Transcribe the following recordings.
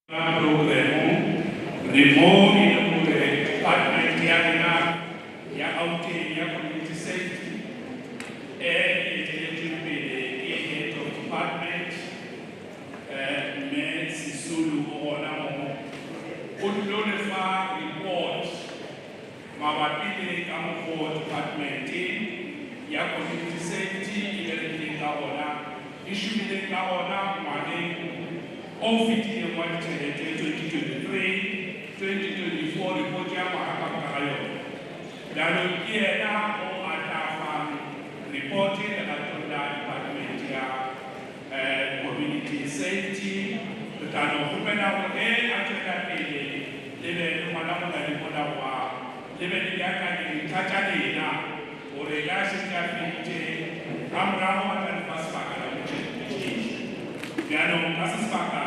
Programu remote in department ya outing ya community safety head of department me Sisulu ona mo kulole fa report mawapili kama for department ya community safety ile kaona issue ile kaona mwalimu ofiti ya mwaka 2023-2024 report ya mahakama hayo. Nalo pia na atafa report ya department ya community safety tutano kupenda atenda ile mwanadamu alipona wa ile yaka ni tata na oregasi kafite amrao atanipasa kana mchezo. Yano Kasspaka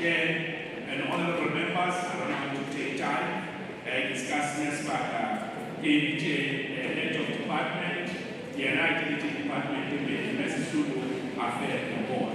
and honorable members are going to take time discussing Spaka, head of department, the United Department, the Messisudu Affair Board.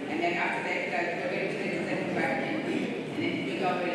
And then after that, like, we're going to the second back and then we go over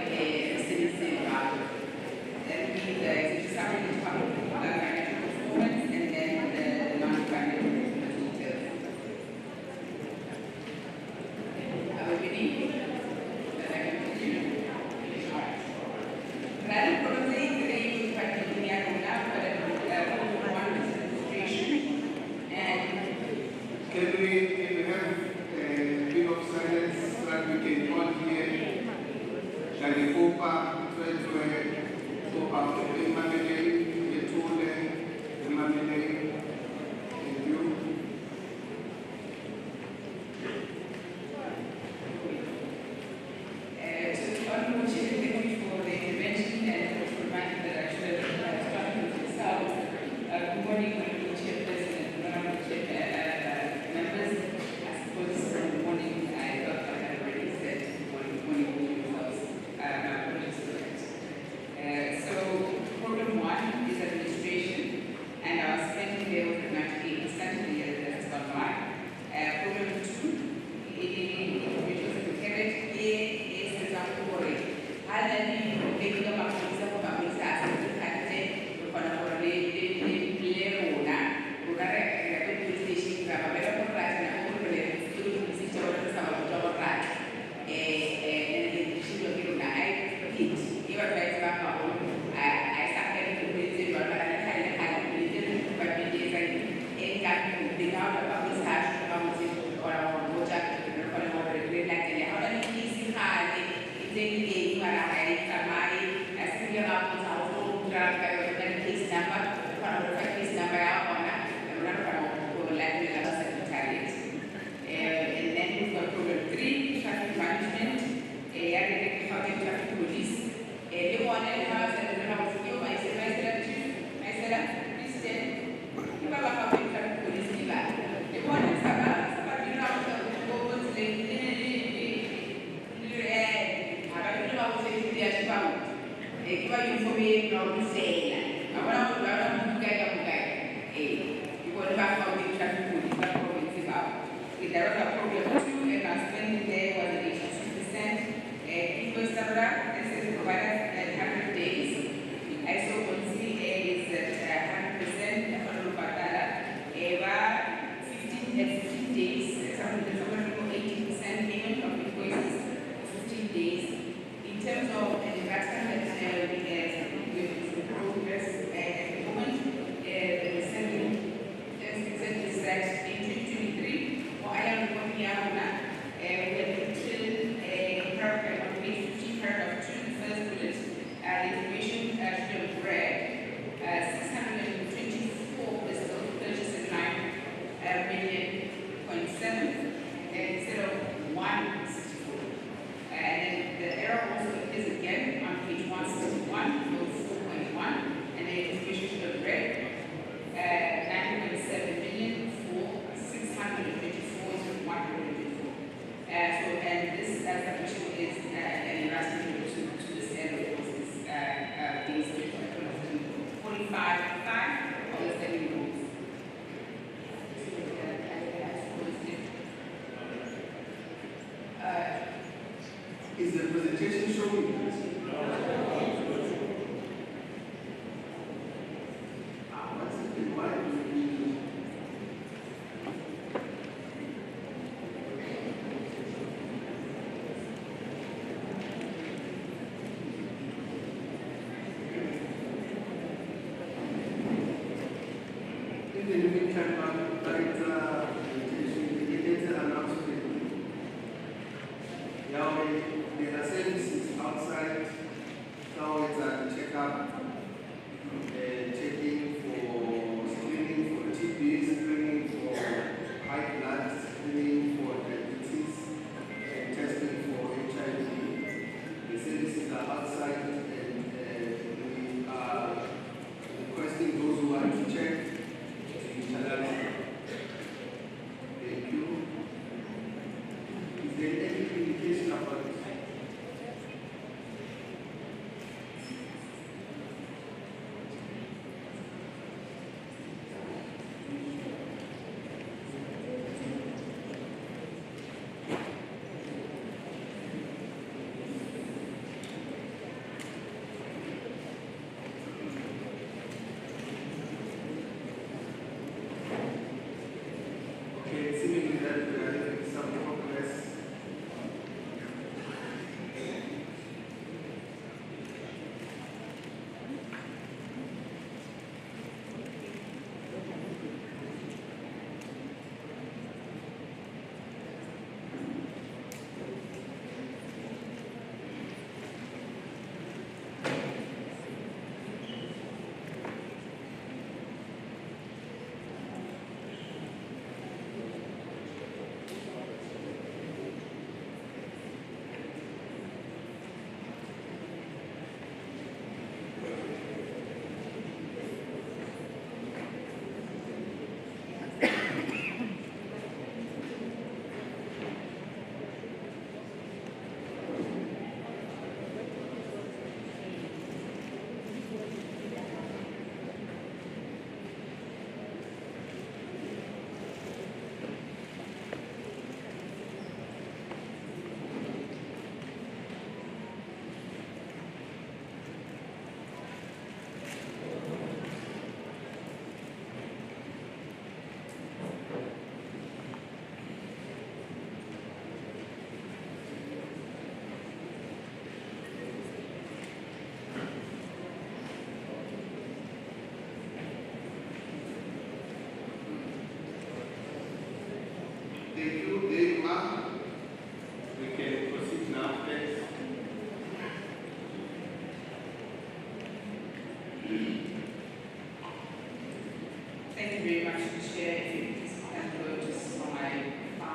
you very much, Chair. If you please can go to slide 5.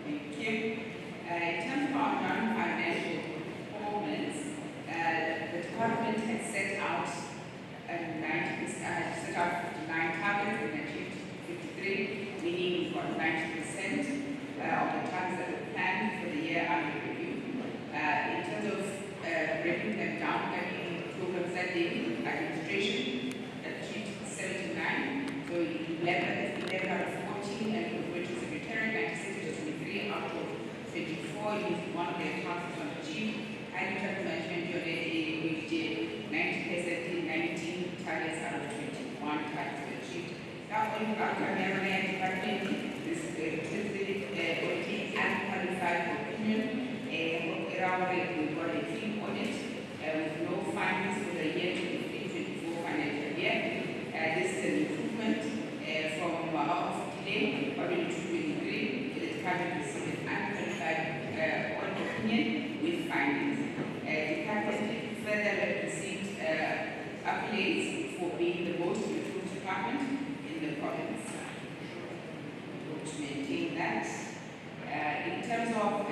Thank you. In terms of our non-financial performance, the department has set out 59 targets and achieved 53, meaning we've got 90% of the targets that were planned for the year under review. In terms of breaking them down, programs that they administration achieved 79, so 11 out of 14, and which is secretariat 96 to 23 out of 24 is one of their tasks not achieved. Agricultural management unit, we did 90%, 19 targets out of 21 targets achieved. Now, only our department is auditing unqualified opinion. Around we've got a clean audit with no findings for the year 2023-24 financial year. This is an improvement from our today, already 2023. The department received an unqualified audit opinion with findings. The department further received accolades for being the most improved department in the province. To maintain that. In terms of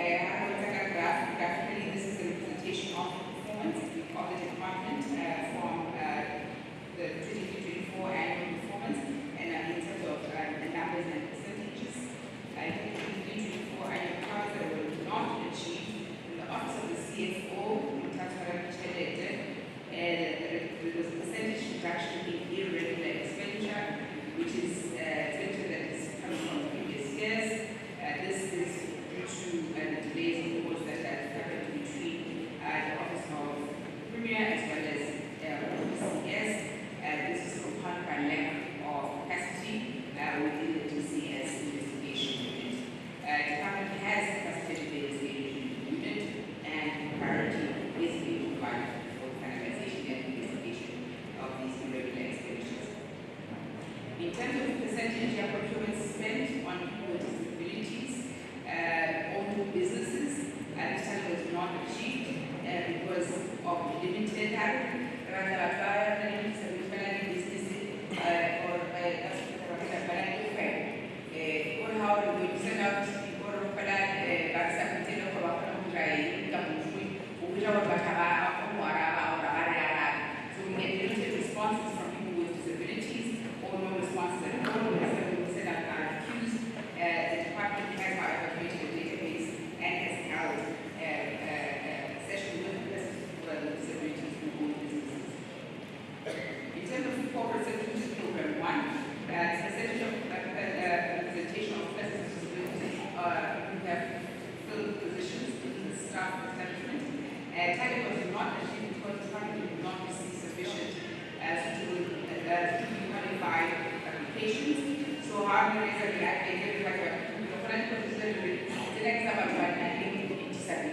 graphically, this is a representation of performance of the department from the 2023-24 annual performance, and in terms of the numbers and percentages. In the 2023-24 annual targets that were not achieved in the office of the CFO, there was a percentage reduction in irregular expenditure, which is expenditure that is coming from previous years. This is due to the delays in awards that happened between the Office of Premier as well as DCS. This is compounded by lack of capacity within the DCS investigation unit. The department has capacity investigation unit, and priority is being provided for the finalization and investigation of these irregular expenditures. In terms of percentage of procurement spent on people with disabilities, all businesses, this target was not achieved because of limited responses from people with disabilities, or no responses at all. We set up RFQs. The department has, however, created a database and has held sessions with disabilities who own businesses. In terms of corporate solutions program 1, it's a percentage of representation of persons with disabilities who have filled positions in the staff establishment. Target was not achieved because the department did not receive sufficient qualified applications. So how many days are we at? The next about 1987.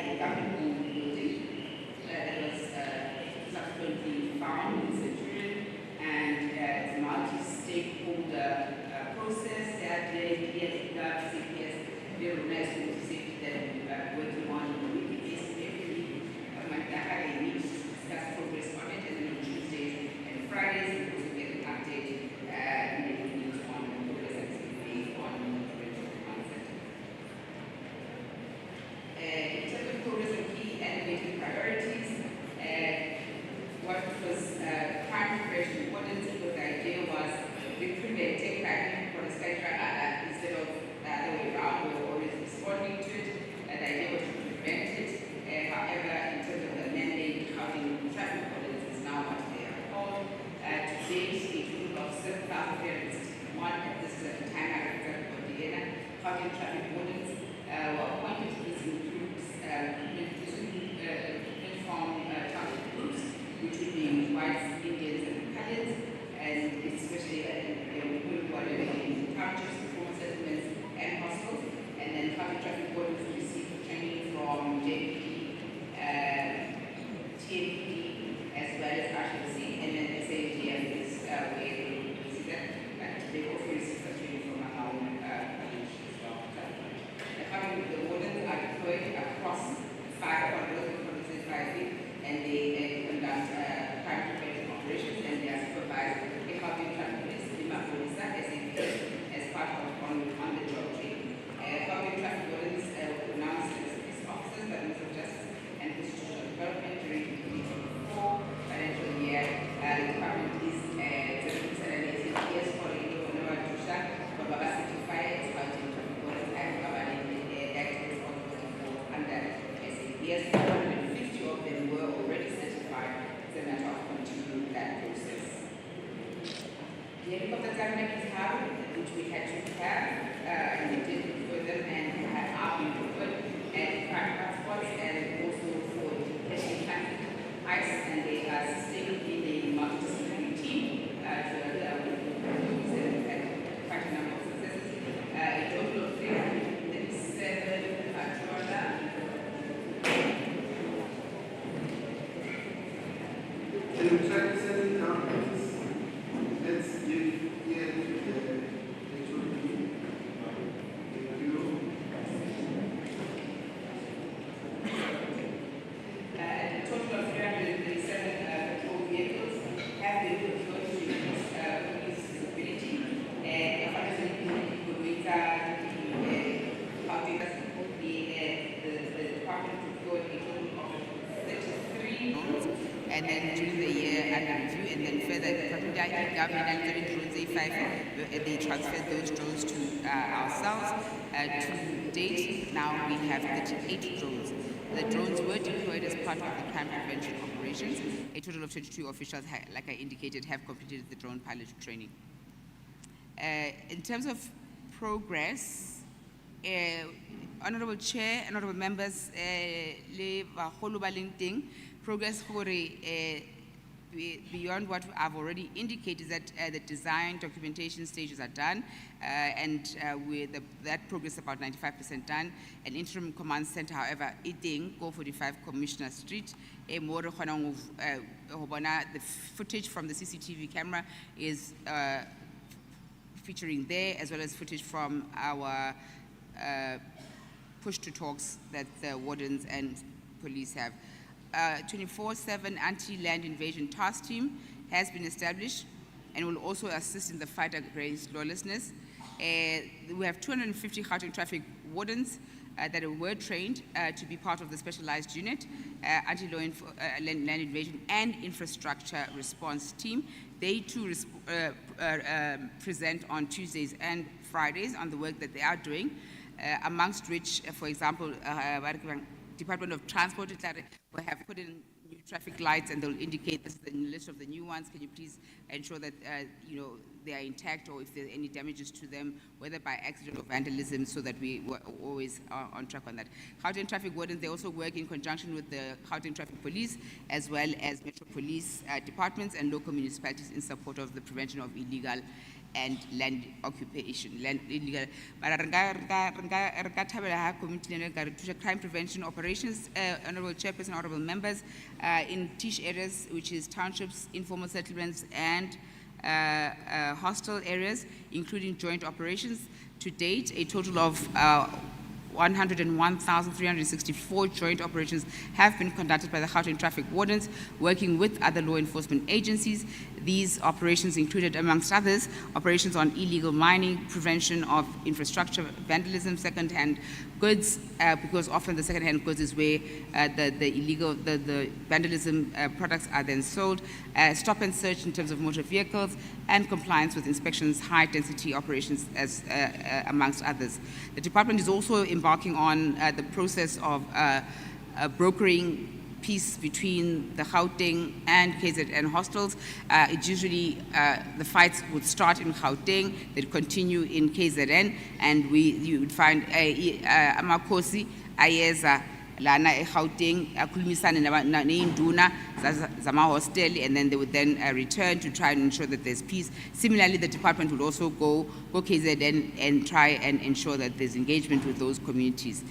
a government building that was subsequently found in Centurion, and it's a multi-stakeholder process that the CPS, they recognize the safety that we're working on a weekly basis every week. They meet to discuss progress on it, and then on Tuesdays and Fridays, we also get an update and then we meet on the progress that's being made on the prevention concept. In terms of progress on key and priorities, what was crime prevention ordinance, because the idea was prevent take crime for the instead of the other way around. We were always responding to it. The idea was to prevent it. However, in terms of the mandate housing traffic ordinance is now what they are called. To date, a total of 7,361 at this time I referred to Vienna housing traffic ordinance were appointed. This includes from township groups, which would be whites, Indians, and Italians, and especially people who are living in townships, reform settlements, and hostels. And then public traffic ordinance received training from JPD, TAPD, as well as RTC, and then SAGF is where they see that. They also receive training from our own college as well. The ordinance are deployed across 5 corridors, and they conduct crime prevention operations, and they are supervised in public traffic police, as part of on-the-job training. Public traffic ordinance were announced as police officers by the Minister of Justice and Institutional Development during the 2024 financial year. The department is years following the Honorable Tusha, but Baba certified housing traffic ordinance and governing the act is also under SAPS. Of them were already certified. It's a matter of continuing that process. The helicopter government is happening, which we had to have, and we did for them, and have been good at crime hotspots and also for detection traffic ICE, and they are assisting in the multidisciplinary team and had quite a number of successes. A total of 337 Can you try to set it down, please? Let's give here to the HOD. Thank you. A total of 337 patrol vehicles have been deployed to reduce police visibility. And unfortunately, the department deployed a total of 33 drones, and then during the year under review, and then further the government and drones A5, they transferred those drones to ourselves. To date, now we have 38 drones. The drones were deployed as part of the crime prevention operations. A total of 22 officials, like I indicated, have completed the drone pilot training. In terms of progress, Honorable Chair, Honorable Members, progress for beyond what I've already indicated is that the design documentation stages are done, and with that progress about 95% done. An interim command center, however, go 45 Commissioner Street. The footage from the CCTV camera is featuring there, as well as footage from our push to talks that the wardens and police have. 24/7 anti-land invasion task team has been established and will also assist in the fight against lawlessness. We have 250 Gauteng traffic wardens that were trained to be part of the specialized unit, anti-land invasion and infrastructure response team. They too present on Tuesdays and Fridays on the work that they are doing, amongst which, for example, Department of Transport will have put in new traffic lights, and they'll indicate this is the list of the new ones. Can you please ensure that they are intact, or if there are any damages to them, whether by accident or vandalism, so that we were always on track on that. Gauteng Traffic Wardens, they also work in conjunction with the Gauteng Traffic Police, as well as Metro Police departments and local municipalities in support of the prevention of illegal and land occupation, illegal. But crime prevention operations, Honorable Chairperson, Honorable Members, in TISH areas, which is townships, informal settlements, and hostile areas, including joint operations. To date, a total of 101,364 joint operations have been conducted by the Gauteng Traffic Wardens, working with other law enforcement agencies. These operations included, amongst others, operations on illegal mining, prevention of infrastructure, vandalism, second-hand goods, because often the second-hand goods is where the vandalism products are then sold, stop and search in terms of motor vehicles, and compliance with inspections, high-density operations, as amongst others. The department is also embarking on the process of brokering peace between the Gauteng and KZN hostels. It usually, the fights would start in Gauteng, they'd continue in KZN, and you would find amakhosi ayeza lana eGauteng akhulumisane neinduna zama-hostel, and then they would then return to try and ensure that there's peace. Similarly, the department would also go KZN and try and ensure that there's engagement with those communities.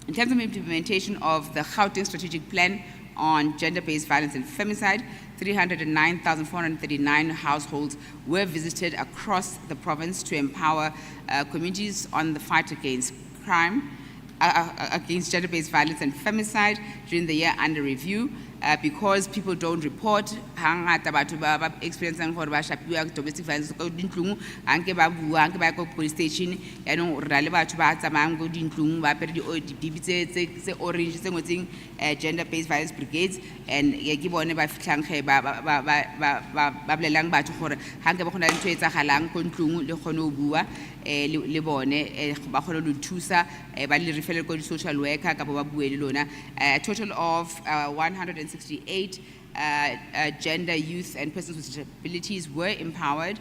In terms of implementation of the Gauteng Strategic Plan on Gender-Based Violence and Femicide, 309,439 households were visited across the province to empower communities on the fight against crime, against gender-based violence and femicide during the year under review. Because people don't report, hangata batho ba experiencing gore ba shapiwa domestic violence ko dintlong, anke ba bua, anke ba ko police station, yanong re na le batho ba tsamayang go dintlong ba pere dibibi tse orange tse ngotseng gender-based violence brigades, and ke bone ba fitlhang ge ba bolelang batho gore hanke ba gona le ntho e tsagalang ko ntlong le kgone go bua le bone ba kgone go thusa ba le referral ko social worker ka ba bue le lona. A total of 168 gender, youth, and persons with disabilities were empowered.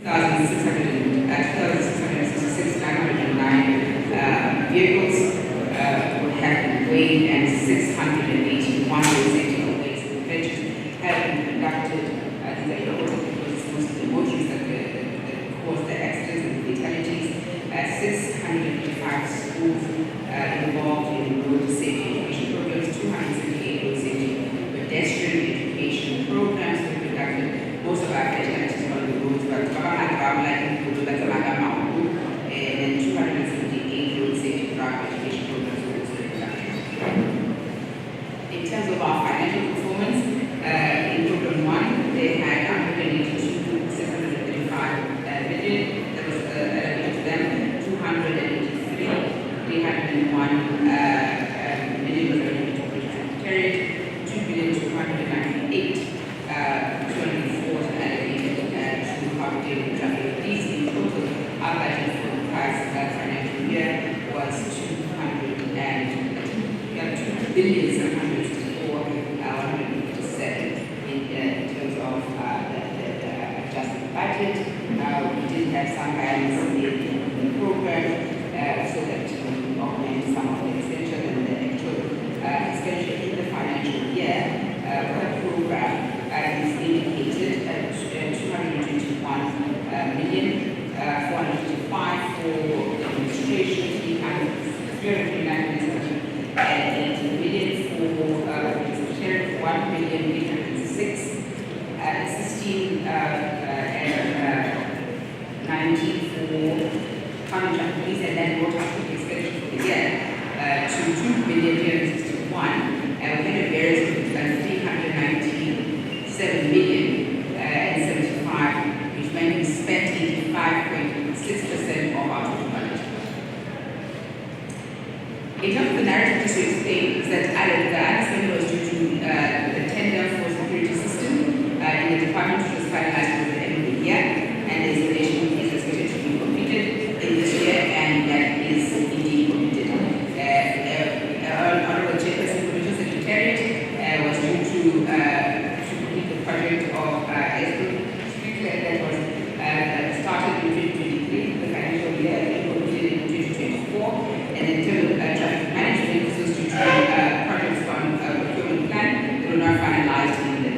2,666,909 vehicles would have been weighed, and 681 residual weights and measures have been conducted. These are important because it's most of the motorists that cause the accidents and fatalities. 685 schools involved in road safety education programs, 278 road safety pedestrian education programs were conducted. Most of our fatalities on the roads, but and then 278 road safety driver education programs were also conducted. In terms of our financial performance, in program 1, they had 182,635 million. That was allocated to them. 283,301 million was allocated to Secretariat. 2,298,204 was allocated to public traffic. These in total, our budget for the past financial year was 2,764,157 in terms of the adjusted budget. We did have some guidance in the program so that we augment some of the expenditure and the actual expenditure in the financial year for the program is indicated at 221 million, 455 for administration, 380 million for secretariat, 1,806, 1690 for contract police, and then brought up the expenditure for the year to 2,361, and we had a variance of 397 million and 75, which meant we spent 85.6% of our total budget. In terms of the narrative, just to explain, is that the spending was due to the tender for security system in the department, which was finalized at the end of the year, and the installation is expected to be completed in this year, and that is indeed completed. Honorable Chairperson, Provincial Secretariat was due to complete the project of street that was started in 2023, the financial year, and completed in 2024. And in terms of traffic management, this was due to projects on procurement plan that were not finalized in the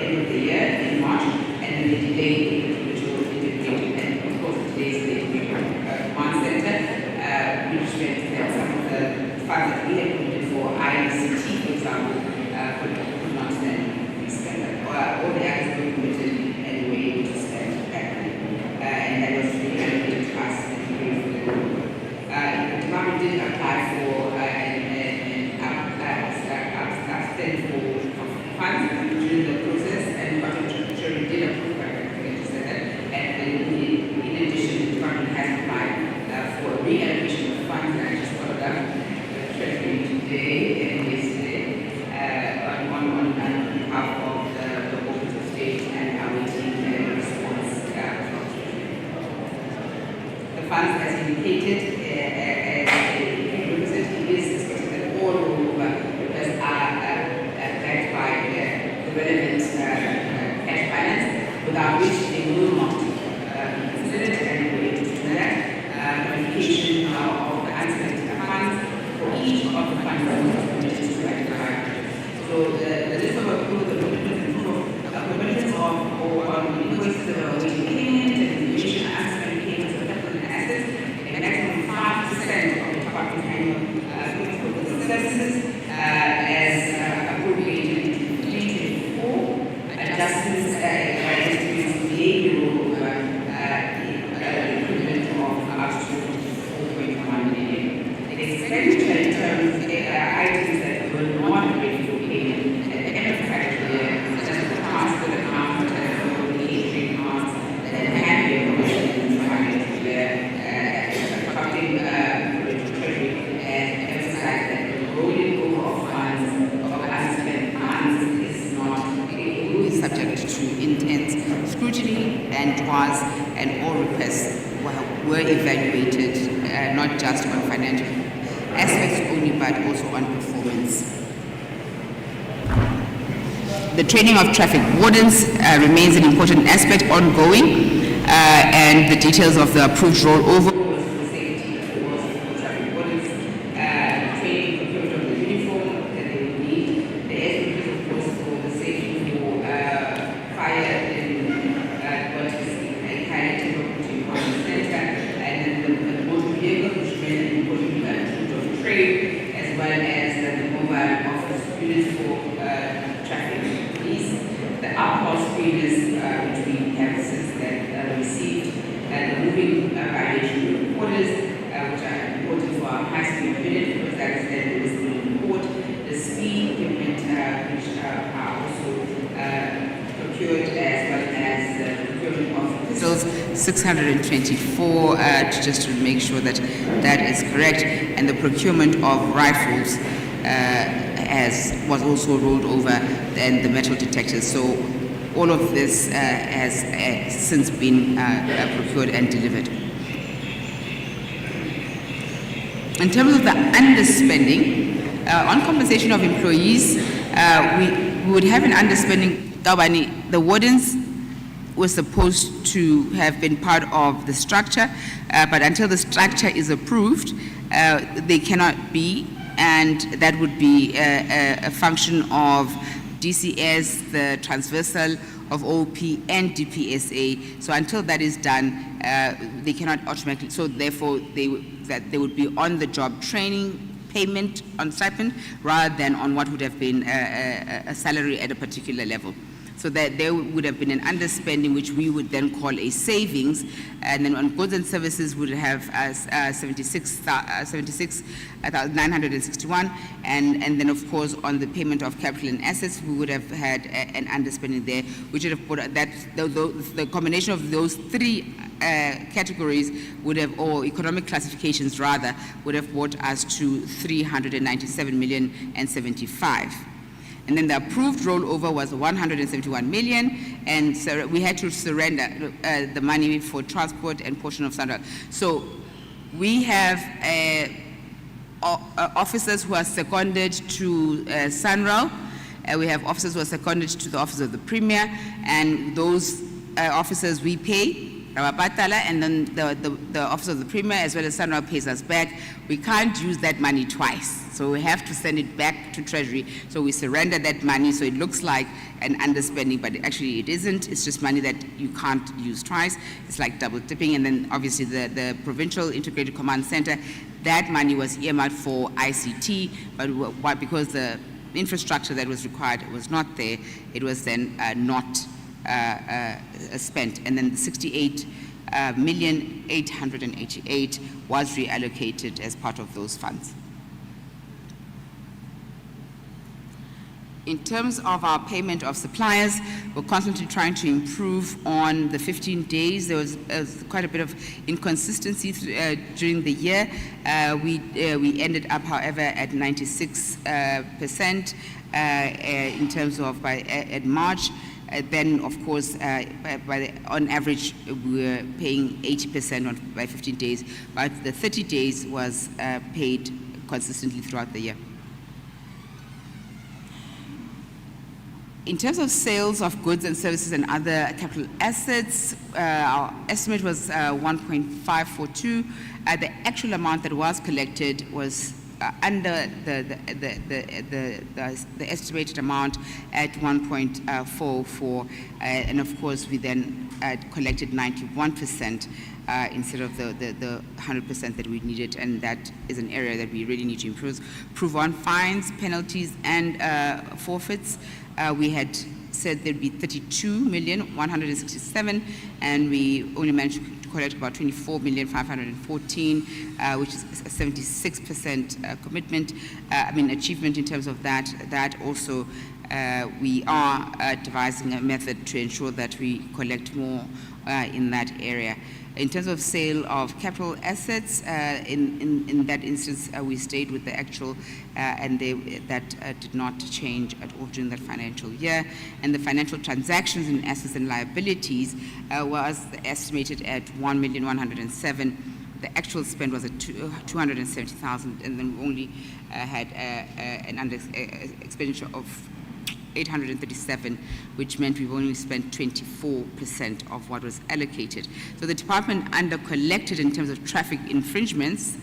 end of the year in March, and then they delayed which was integrated. And of course, today's the command center, which meant that some of the funds that we had committed for ICT, for example, could not stand be spent. All the others were committed and we were able to spend that money. And that was reallocated to us and we paid for the road. The department did apply for abstain for funds during the process, and the Secretary did approve by the said that. And in addition, the department has applied for reallocation of funds, and I just followed up the Treasury today and yesterday on behalf of the Office of State, and are waiting a response from the funds as indicated. Is expected that all over requests are backed by the relevant cash balance, without which they will not be considered, and we will do that. Modification of the unspent funds for each of the funds that was committed to rectify. So the list of approval, the commitments of invoices that were waiting payment and information unspent payments of capital and assets, a maximum 5% of the department annual services as appropriated in 2024, adjustments estimates behavioral equivalent of up to 4.1 million. The expenditure in terms of items that were not ready for payment at the end of the financial year, such as the passport account, telephone, catering costs, that had been provisioned in the financial year, affecting Treasury, and emphasize that rolling over of funds of unspent funds is not subject to intense scrutiny, and all requests were evaluated not just on financial aspects only, but also on performance. The training of traffic wardens remains an important aspect ongoing. and the details of the approved rollover was for safety for traffic wardens, training for procurement of the uniform that they will need, the SOPs of course for the safety for fire and what is a kinetic operating center, and then the motor vehicle, which meant the important of trade, as well as the mobile office units for traffic police, the uphouse units which we have since then received, the moving violation reporters, which are important for our high-speed unit, because that is then the report, the speed equipment, which are also procured, as well as the procurement of pistols, 624, just to make sure that that is correct, and the procurement of rifles was also rolled over, and the metal detectors. So all of this has since been procured and delivered. In terms of the underspending, on compensation of employees, we would have an underspending. The wardens were supposed to have been part of the structure, but until the structure is approved, they cannot be, and that would be a function of DCS, the transversal of OP and DPSA. So until that is done, they cannot automatically, so therefore they would be on the job training payment on stipend rather than on what would have been a salary at a particular level. So that there would have been an underspending, which we would then call a savings, and then on goods and services would have 76,961, and then of course on the payment of capital and assets we would have had an underspending there, which would have put that the combination of those three categories would have, or economic classifications rather, would have brought us to 397,075,000. And then the approved rollover was 171 million, and so we had to surrender the money for transport and portion of Sunrail. So we have officers who are seconded to Sunrail. We have officers who are seconded to the Office of the Premier, and those officers we pay, and then the Office of the Premier as well as Sunrail pays us back. We can't use that money twice, so we have to send it back to Treasury. So we surrender that money, so it looks like an underspending, but actually it isn't. It's just money that you can't use twice. It's like double dipping. And then obviously the Provincial Integrated Command Center, that money was earmarked for ICT, but because the infrastructure that was required was not there, it was then not spent, and then the 68,888,000 was reallocated as part of those funds. In terms of our payment of suppliers, we're constantly trying to improve on the 15 days. There was quite a bit of inconsistency during the year. We ended up, however, at 96% in terms of at March. Then, of course, on average, we were paying 80% by 15 days, but the 30 days was paid consistently throughout the year. In terms of sales of goods and services and other capital assets, our estimate was 1.542. The actual amount that was collected was under the estimated amount at 1.44, and of course we then collected 91% instead of the 100% that we needed, and that is an area that we really need to improve on. Fines, penalties, and forfeits. We had said there'd be 32,167,000, and we only managed to collect about 24,514,000, which is a 76% commitment. Achievement in terms of that. That also, we are devising a method to ensure that we collect more in that area. In terms of sale of capital assets, in that instance, we stayed with the actual, and that did not change at all during that financial year. And the financial transactions in assets and liabilities was estimated at 1,107,000. The actual spend was at 270,000, and then we only had an expenditure of 837, which meant we've only spent 24% of what was allocated. So the department under-collected in terms of traffic infringements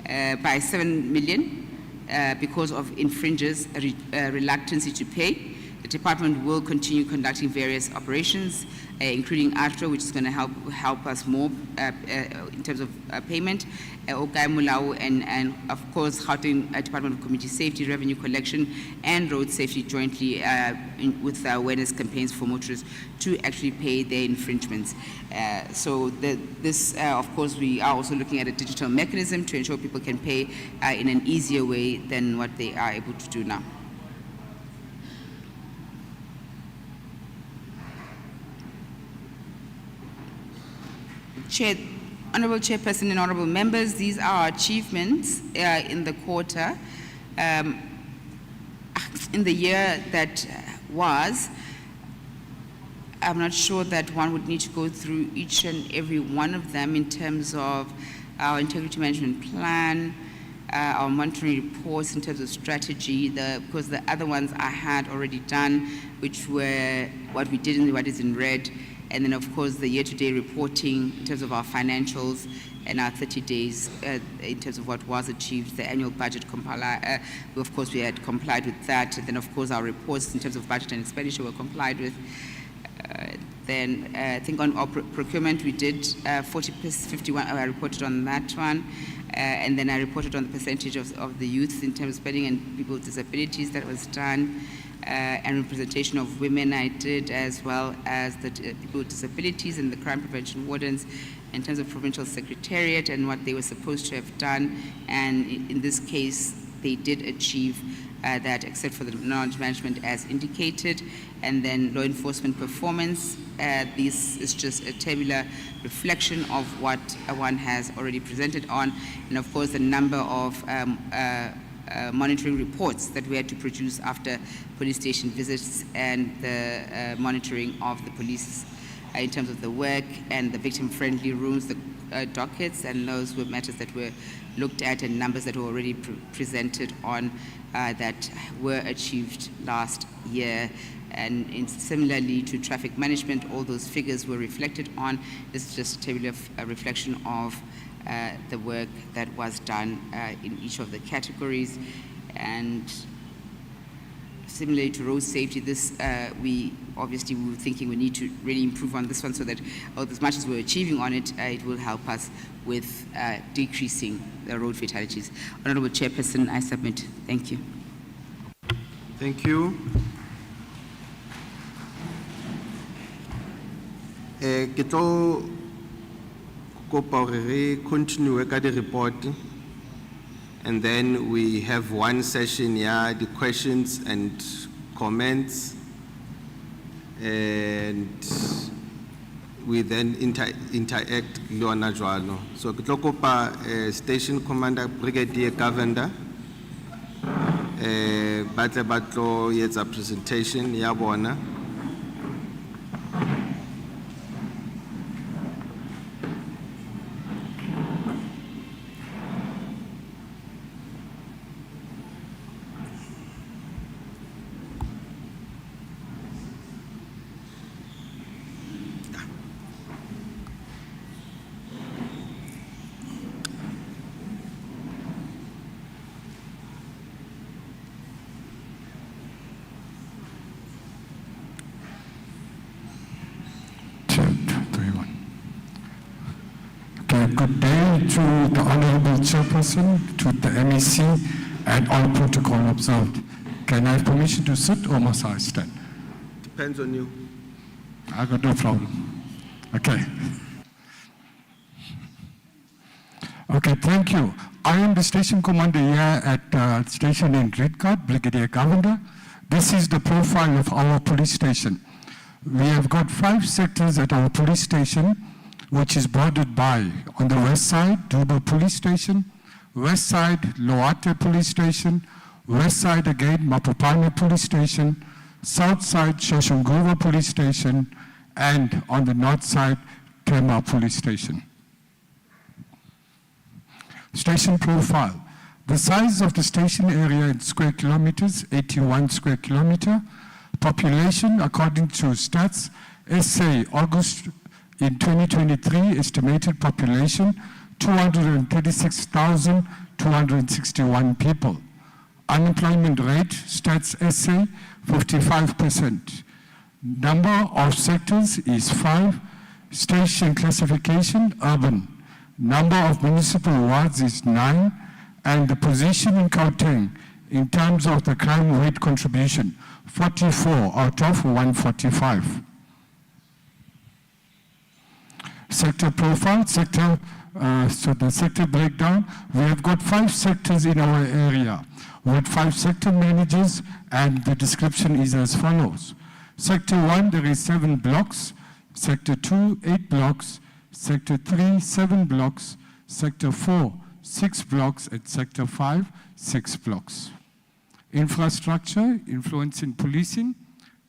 by 7 million because of infringers' reluctancy to pay. The department will continue conducting various operations, including ATRO, which is going to help us more in terms of payment, Okai Mulao, and of course, Gauteng Department of Community Safety, Revenue Collection, and Road Safety jointly with awareness campaigns for motorists to actually pay their infringements. Of course, we are also looking at a digital mechanism to ensure people can pay in an easier way than what they are able to do now. Honorable Chairperson and honorable members, these are our achievements in the quarter. In the year that was, I'm not sure that one would need to go through each and every one of them in terms of our integrity management plan, our monitoring reports in terms of strategy, because the other ones I had already done, which were what we did and what is in red. And then, of course, the year-to-date reporting in terms of our financials and our 30 days in terms of what was achieved, the annual budget of course, we had complied with that. And then, of course, our reports in terms of budget and expenditure were complied with. Then, I think on our procurement, we did 51, I reported on that one. And then I reported on the percentage of the youth in terms of spending and people with disabilities that was done. And representation of women I did, as well as the people with disabilities and the crime prevention wardens in terms of provincial secretariat and what they were supposed to have done. And in this case, they did achieve that, except for the knowledge management as indicated. And then law enforcement performance. This is just a tabular reflection of what one has already presented on. And of course, the number of monitoring reports that we had to produce after police station visits and the monitoring of the police in terms of the work and the victim-friendly rooms, the dockets, and those were matters that were looked at and numbers that were already presented on that were achieved last year. And similarly to traffic management, all those figures were reflected on. This is just a table of a reflection of the work that was done in each of the categories. And similarly to road safety, this we were thinking we need to really improve on this one so that as much as we're achieving on it, it will help us with decreasing the road fatalities. Honorable Chairperson, I submit. Thank you. Thank you. Ke tlo kopa hore re continue ka di report, and then we have one session here, the questions and comments, and we then interact le ona jwalo. So ke tlo kopa Station Commander Brigadier Govender batle batlo yetsa presentation ya bona. Good day to the Honorable Chairperson, to the MEC, and all protocol observed. Can I have permission to sit or must I stand? Depends on you. I got no problem. Okay. Okay, thank you. I am the station commander here at station in Redcard, Brigadier Govender. This is the profile of our police station. We have got 5 sectors at our police station, which is bordered by, on the west side, Duba Police Station, west side, Loate Police Station, west side again, Mapopane Police Station, south side, Shoshonguva Police Station, and on the north side, Tema Police Station. Station profile. The size of the station area in square kilometers, 81 square kilometer. Population, according to Stats SA, August in 2023, estimated population 236,261 people. Unemployment rate, Stats SA, 55%. Number of sectors is 5. Station classification, urban. Number of municipal wards is 9. And the position in Gauteng, in terms of the crime rate contribution, 44 out of 145. Sector profile, so the sector breakdown, we have got 5 sectors in our area with 5 sector managers, and the description is as follows. Sector 1, there is 7 blocks. Sector 2, 8 blocks. Sector 3, 7 blocks. Sector 4, 6 blocks. And Sector 5, 6 blocks. Infrastructure, influence in policing.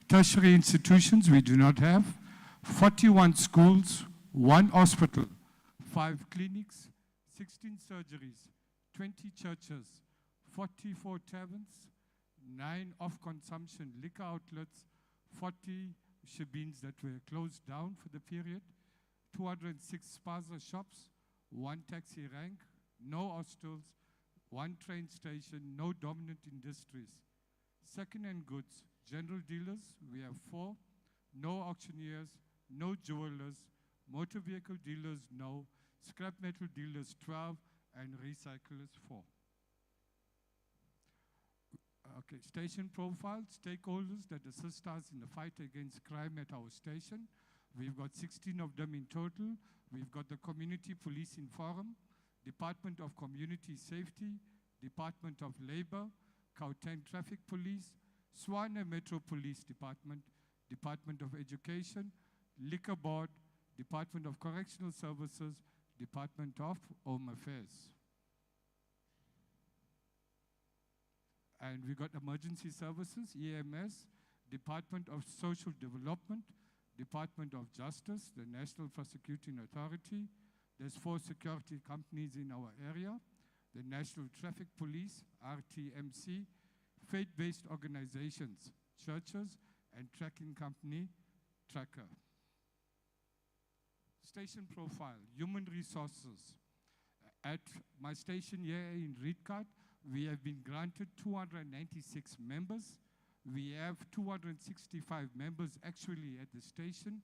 Tertiary institutions, we do not have. 41 schools, 1 hospital, 5 clinics, 16 surgeries, 20 churches, 44 taverns, 9 off-consumption liquor outlets, 40 shebeens that were closed down for the period, 206 spaza shops, 1 taxi rank, no hostels, 1 train station, no dominant industries. Second-hand goods, general dealers, we have 4, no auctioneers, no jewelers, motor vehicle dealers, no, scrap metal dealers, 12, and recyclers, 4. Okay, station profile, stakeholders that assist us in the fight against crime at our station. We've got 16 of them in total. We've got the Community Policing Forum, Department of Community Safety, Department of Labor, Gauteng Traffic Police, Swana Metro Police Department, Department of Education, Liquor Board, Department of Correctional Services, Department of Home Affairs. And we got Emergency Services, EMS, Department of Social Development, Department of Justice, the National Prosecuting Authority. There's 4 security companies in our area, the National Traffic Police, RTMC, faith-based organizations, churches, and tracking company, Tracker. Station profile, human resources. At my station here in Rietkat, we have been granted 296 members. We have 265 members actually at the station.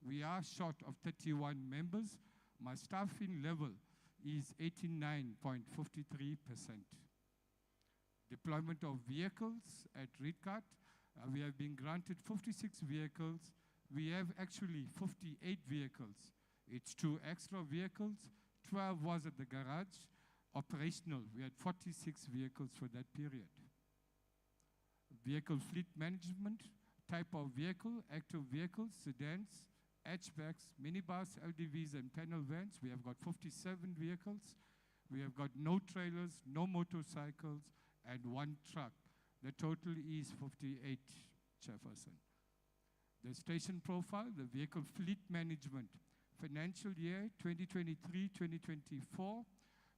We are short of 31 members. My staffing level is 89.53%. Deployment of vehicles at Rietkat, we have been granted 56 vehicles. We have actually 58 vehicles. It's 2 extra vehicles. 12 was at the garage. Operational, we had 46 vehicles for that period. Vehicle fleet management, type of vehicle, active vehicles, sedans, hatchbacks, minibus, LDVs, and panel vans. We have got 57 vehicles. We have got no trailers, no motorcycles, and 1 truck. The total is 58, Chairperson. The station profile, the vehicle fleet management. Financial year 2023-2024,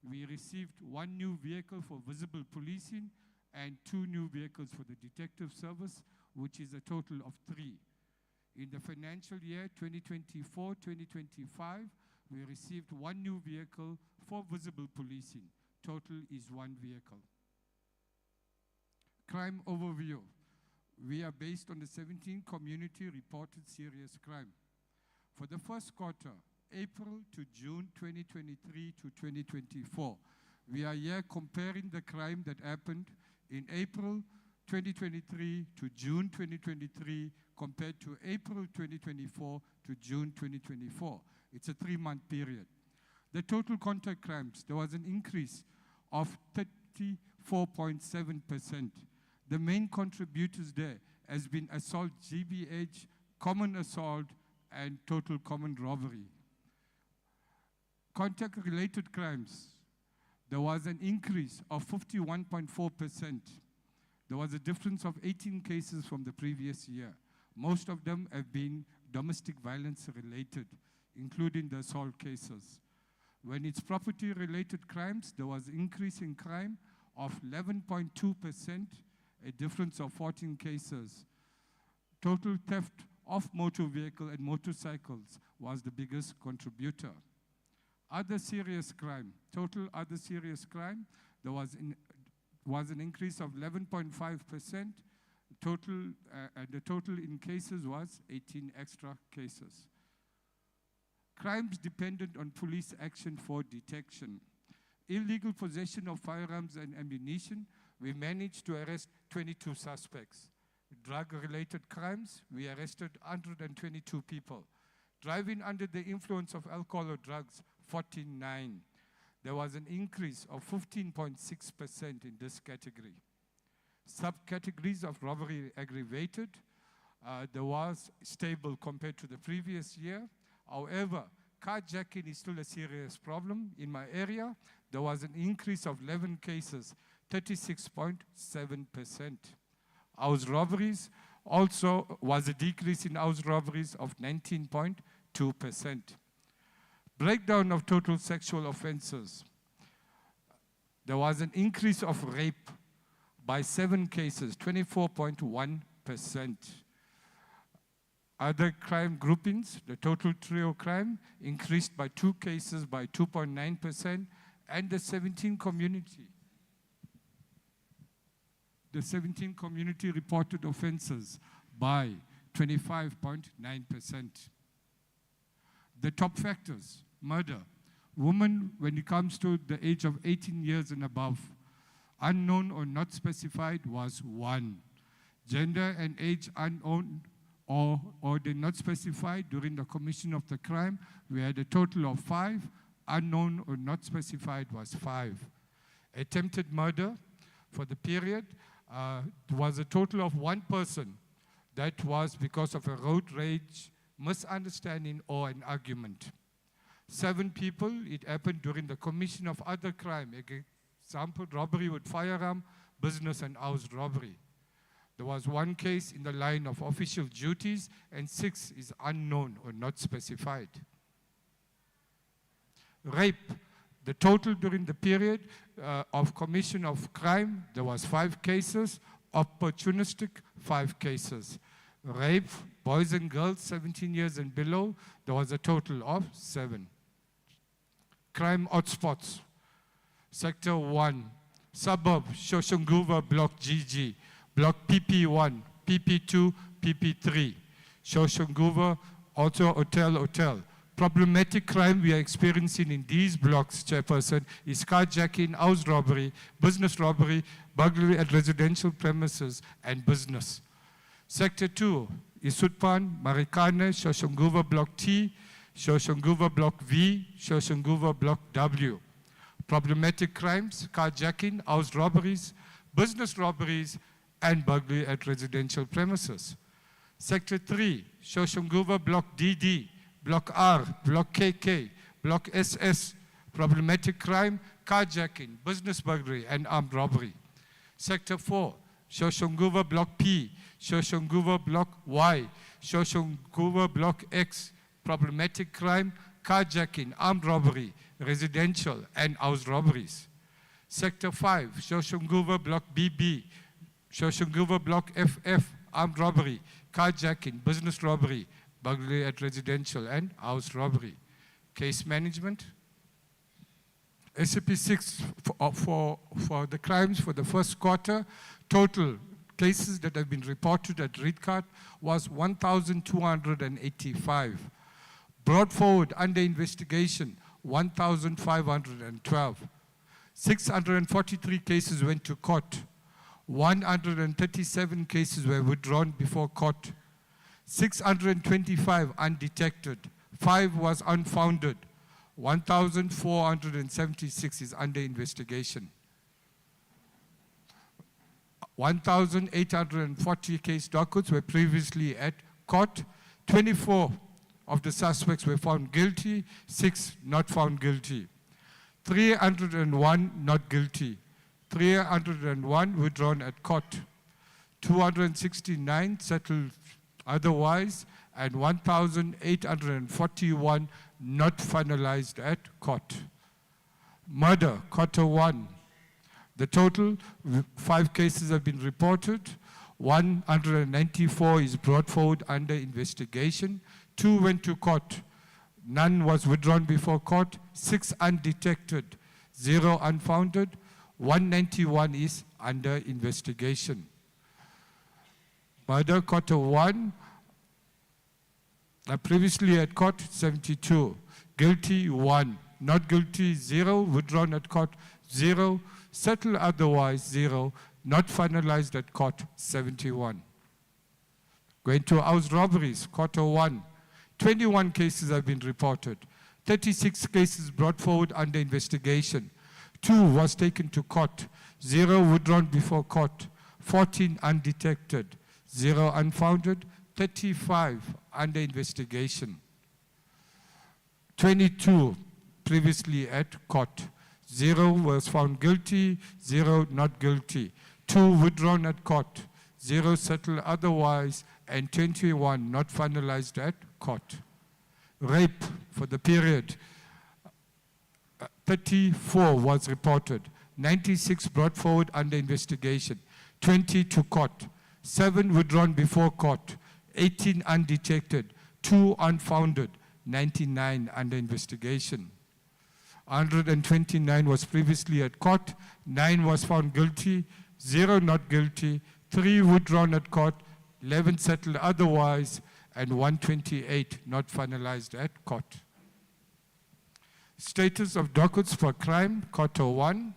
we received 1 new vehicle for visible policing and 2 new vehicles for the detective service, which is a total of 3. In the financial year 2024-2025, we received 1 new vehicle for visible policing. Total is 1 vehicle. Crime overview. We are based on the 17 community reported serious crime. For the first quarter, April to June 2023 to 2024, we are here comparing the crime that happened in April 2023 to June 2023 compared to April 2024 to June 2024. It's a 3-month period. The total contact crimes, there was an increase of 34.7%. The main contributors there has been assault, GBH, common assault, and total common robbery. Contact-related crimes, there was an increase of 51.4%. There was a difference of 18 cases from the previous year. Most of them have been domestic violence related, including the assault cases. When it's property-related crimes, there was an increase in crime of 11.2%, a difference of 14 cases. Total theft of motor vehicle and motorcycles was the biggest contributor. Other serious crime, total other serious crime, there was an increase of 11.5%. And the total in cases was 18 extra cases. Crimes dependent on police action for detection. Illegal possession of firearms and ammunition, we managed to arrest 22 suspects. Drug-related crimes, we arrested 122 people. Driving under the influence of alcohol or drugs, 49. There was an increase of 15.6% in this category. Subcategories of robbery aggravated, there was stable compared to the previous year. However, carjacking is still a serious problem in my area. There was an increase of 11 cases, 36.7%. House robberies also was a decrease in house robberies of 19.2%. Breakdown of total sexual offenses. There was an increase of rape by 7 cases, 24.1%. Other crime groupings, the total trio crime increased by 2 cases by 2.9%, and the 17 community reported offenses by 25.9%. The top factors, murder. Women, when it comes to the age of 18 years and above, unknown or not specified was 1. Gender and age unknown or did not specified during the commission of the crime, we had a total of 5. Unknown or not specified was 5. Attempted murder for the period was a total of 1 person. That was because of a road rage, misunderstanding, or an argument. 7 people, it happened during the commission of other crime, example, robbery with firearm, business and house robbery. There was 1 case in the line of official duties, and 6 is unknown or not specified. Rape, the total during the period of commission of crime, there was 5 cases, opportunistic 5 cases. Rape, boys and girls 17 years and below, there was a total of 7. Crime hotspots. Sector 1, suburb, Shoshonguva, Block GG, Block PP1, PP2, PP3. Shoshonguva, also hotel. Problematic crime we are experiencing in these blocks, Chairperson, is carjacking, house robbery, business robbery, burglary at residential premises, and business. Sector 2, Isutpan, Marikana, Shoshonguva Block T, Shoshonguva Block V, Shoshonguva Block W. Problematic crimes, carjacking, house robberies, business robberies, and burglary at residential premises. Sector 3, Shoshonguva Block DD, Block R, Block KK, Block SS, problematic crime, carjacking, business burglary, and armed robbery. Sector 4, Shoshonguva Block P, Shoshonguva Block Y, Shoshonguva Block X, problematic crime, carjacking, armed robbery, residential, and house robberies. Sector 5, Shoshonguva Block BB, Shoshonguva Block FF, armed robbery, carjacking, business robbery, burglary at residential, and house robbery. Case management. SCP-6 for the crimes for the first quarter, total cases that have been reported at RIDCAT was 1,285. Brought forward under investigation, 1,512. 643 cases went to court. 137 cases were withdrawn before court. 625 undetected. 5 was unfounded. 1,476 is under investigation. 1,840 case dockets were previously at court. 24 of the suspects were found guilty, 6 not found guilty. 301 not guilty. 301 withdrawn at court. 269 settled otherwise, and 1,841 not finalized at court. Murder, quarter 1. The total, 5 cases have been reported. 194 is brought forward under investigation. 2 went to court. None was withdrawn before court. 6 undetected. 0 unfounded. 191 is under investigation. Murder, quarter 1. Previously at court, 72. Guilty, 1. Not guilty, 0. Withdrawn at court, 0. Settled otherwise, 0. Not finalized at court, 71. Going to house robberies, quarter 1. 21 cases have been reported. 36 cases brought forward under investigation. 2 was taken to court. 0 withdrawn before court. 14 undetected. 0 unfounded. 35 under investigation. 22 previously at court. 0 was found guilty, 0 not guilty. 2 withdrawn at court, 0 settled otherwise, and 21 not finalized at court. Rape for the period, 34 was reported, 96 brought forward under investigation, 20 to court, 7 withdrawn before court, 18 undetected, 2 unfounded, 99 under investigation. 129 was previously at court, 9 was found guilty, 0 not guilty, 3 withdrawn at court, 11 settled otherwise, and 128 not finalized at court. Status of dockets for crime, quarter 1.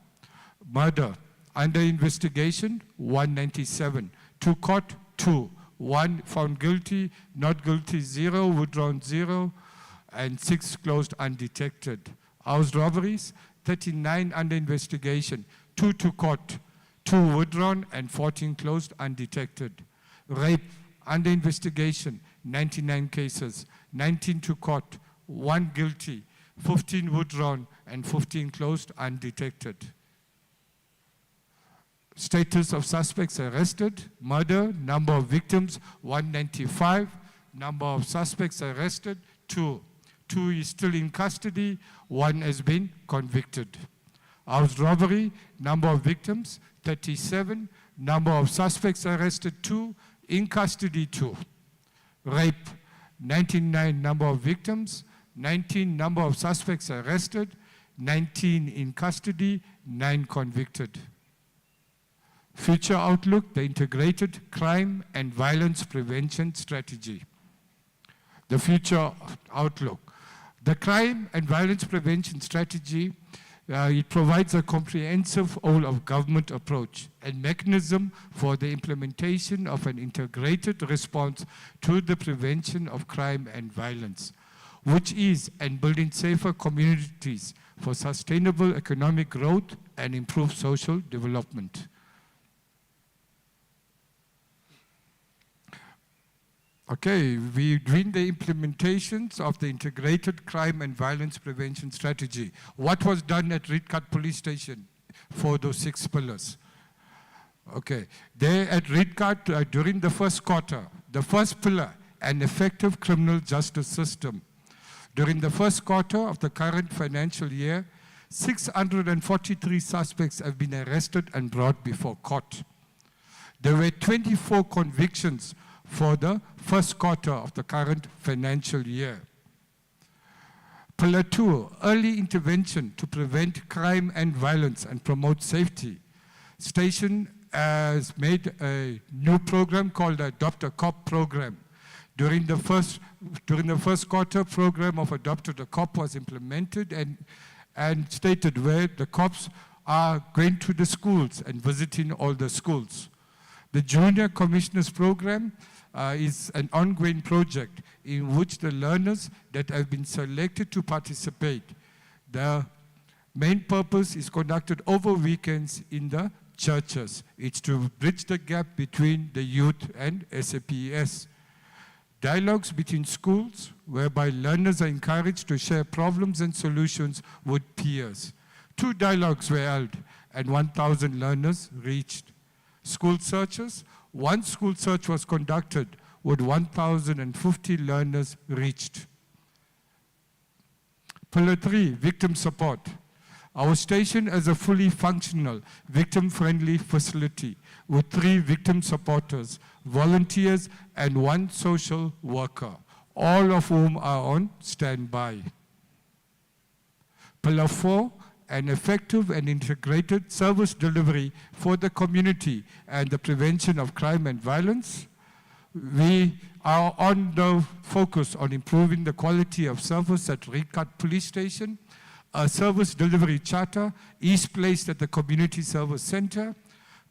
Murder, under investigation, 197. To court, 2. 1 found guilty, not guilty, 0, withdrawn 0, and 6 closed undetected. House robberies, 39 under investigation, 2 to court, 2 withdrawn, and 14 closed undetected. Rape, under investigation, 99 cases, 19 to court, 1 guilty, 15 withdrawn, and 15 closed undetected. Status of suspects arrested, murder, number of victims, 195, number of suspects arrested, 2. 2 is still in custody, 1 has been convicted. House robbery, number of victims, 37, number of suspects arrested, 2, in custody, 2. Rape, 99 number of victims, 19 number of suspects arrested, 19 in custody, 9 convicted. Future outlook, the integrated crime and violence prevention strategy. The future outlook. The crime and violence prevention strategy, it provides a comprehensive whole of government approach and mechanism for the implementation of an integrated response to the prevention of crime and violence, which is and building safer communities for sustainable economic growth and improved social development. Okay, we're doing the implementations of the integrated crime and violence prevention strategy. What was done at Rietkat Police Station for those 6 pillars? Okay, there at Rietkat during the first quarter, the first pillar, an effective criminal justice system. During the first quarter of the current financial year, 643 suspects have been arrested and brought before court. There were 24 convictions for the first quarter of the current financial year. Pillar 2, early intervention to prevent crime and violence and promote safety. Station has made a new program called the Adopt a Cop program. During the first quarter, program of Adopt a Cop was implemented and stated where the cops are going to the schools and visiting all the schools. The Junior Commissioners program is an ongoing project in which the learners that have been selected to participate, the main purpose is conducted over weekends in the churches. It's to bridge the gap between the youth and SAPS. Dialogues between schools, whereby learners are encouraged to share problems and solutions with peers. 2 dialogues were held and 1,000 learners reached. School searches, 1 school search was conducted with 1,050 learners reached. Pillar 3, victim support. Our station is a fully functional, victim-friendly facility with 3 victim supporters, volunteers, and 1 social worker, all of whom are on standby. Pillar 4, an effective and integrated service delivery for the community and the prevention of crime and violence. We are on the focus on improving the quality of service at Reedcott Police Station. A service delivery charter is placed at the Community Service Center.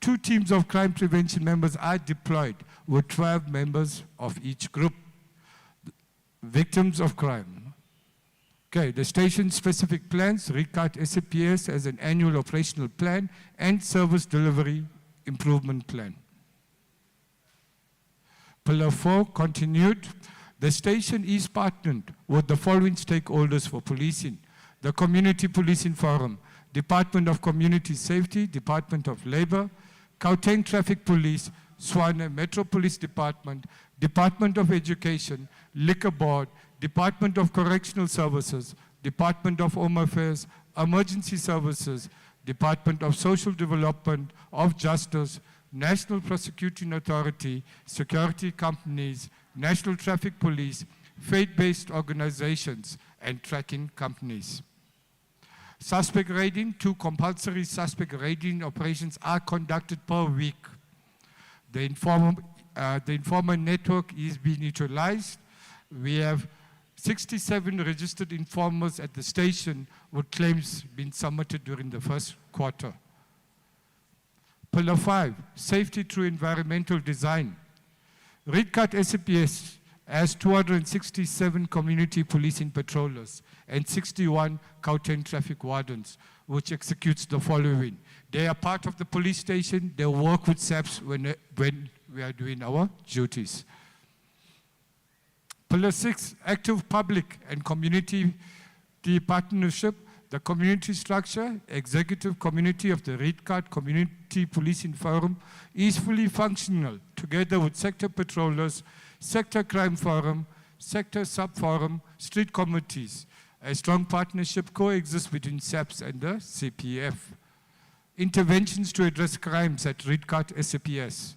2 teams of crime prevention members are deployed with 12 members of each group. Victims of crime. Okay, the station-specific plans, Reedcott SAPS as an annual operational plan and service delivery improvement plan. Pillar 4 continued. The station is partnered with the following stakeholders for policing: the Community Policing Forum, Department of Community Safety, Department of Labor, Gauteng Traffic Police, Tshwane Metro Police Department, Department of Education, Liquor Board, Department of Correctional Services, Department of Home Affairs, Emergency Services, Department of Social Development, of Justice, National Prosecuting Authority, security companies, National Traffic Police, faith-based organizations, and tracking companies. Suspect raiding, 2 compulsory suspect raiding operations are conducted per week. The informer network is being utilized. We have 67 registered informers at the station with claims being submitted during the first quarter. Pillar 5, safety through environmental design. Reedcott SAPS has 267 community policing patrollers and 61 Gauteng traffic wardens, which executes the following. They are part of the police station. They work with SAPS when we are doing our duties. Pillar 6, active public and community partnership. The community structure, executive committee of the Reedcott Community Policing Forum is fully functional, together with sector patrollers, sector crime forum, sector sub-forum, street committees. A strong partnership coexists between SAPS and the CPF. Interventions to address crimes at Reedcott SAPS.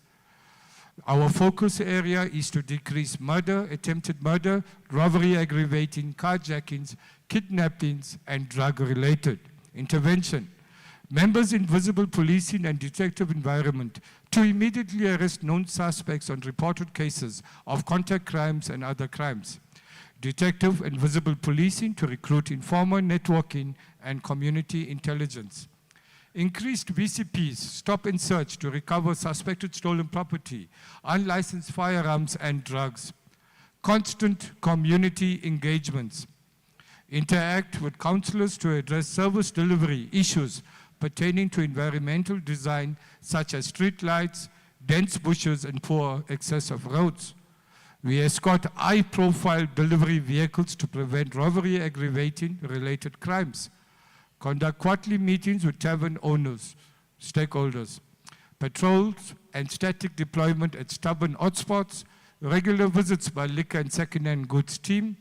Our focus area is to decrease murder, attempted murder, robbery aggravating, carjackings, kidnappings, and drug-related. Intervention. Members in visible policing and detective environment to immediately arrest known suspects on reported cases of contact crimes and other crimes. Detective and visible policing to recruit informer networking and community intelligence. Increased VCPs, stop and search to recover suspected stolen property, unlicensed firearms and drugs. Constant community engagements. Interact with councillors to address service delivery issues pertaining to environmental design such as street lights, dense bushes and poor access of roads. We escort high-profile delivery vehicles to prevent robbery aggravating related crimes. Conduct quarterly meetings with tavern owners, stakeholders. Patrols and static deployment at stubborn hotspots. Regular visits by liquor and second-hand goods team.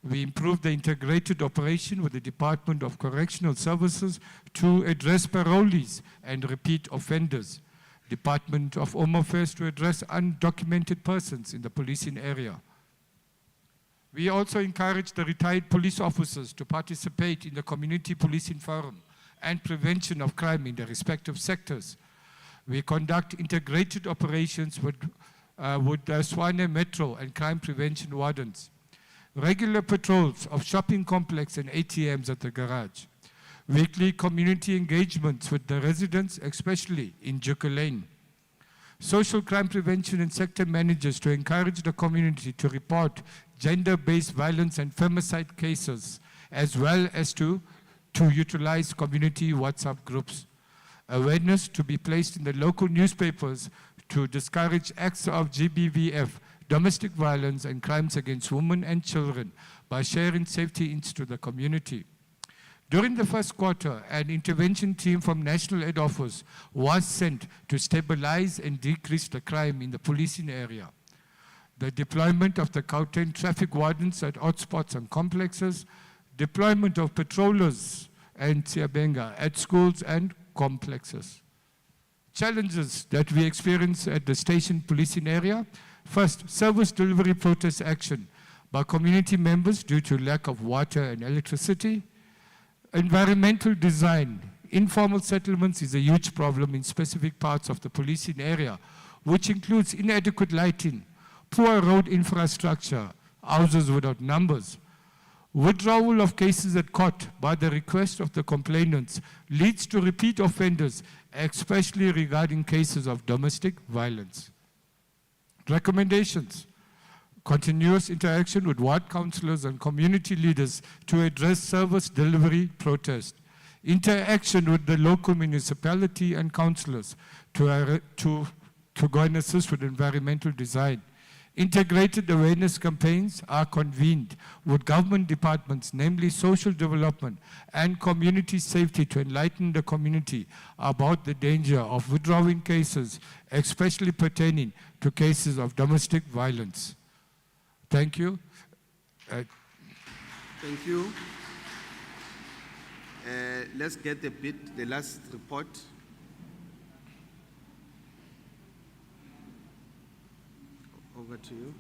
We improved the integrated operation with the Department of Correctional Services to address parolees and repeat offenders. Department of Home Affairs to address undocumented persons in the policing area. We also encourage the retired police officers to participate in the Community Policing Forum and prevention of crime in their respective sectors. We conduct integrated operations with the Tshwane Metro and crime prevention wardens. Regular patrols of shopping complex and ATMs at the garage. Weekly community engagements with the residents, especially in Juka Lane. Social crime prevention and sector managers to encourage the community to report gender-based violence and femicide cases, as well as to utilize community WhatsApp groups. Awareness to be placed in the local newspapers to discourage acts of GBVF, domestic violence and crimes against women and children by sharing safety into the community. During the first quarter, an intervention team from National Head Office was sent to stabilize and decrease the crime in the policing area. The deployment of the Gauteng traffic wardens at hotspots and complexes, deployment of patrollers and Siabenga at schools and complexes. Challenges that we experience at the station policing area. First, service delivery protest action by community members due to lack of water and electricity. Environmental design. Informal settlements is a huge problem in specific parts of the policing area, which includes inadequate lighting, poor road infrastructure, houses without numbers. Withdrawal of cases at court by the request of the complainants leads to repeat offenders, especially regarding cases of domestic violence. Recommendations. Continuous interaction with ward councillors and community leaders to address service delivery protest. Interaction with the local municipality and councillors to go and assist with environmental design. Integrated awareness campaigns are convened with government departments, namely social development and community safety, to enlighten the community about the danger of withdrawing cases, especially pertaining to cases of domestic violence. Thank you. Thank you. Let's get the last report. Over to you.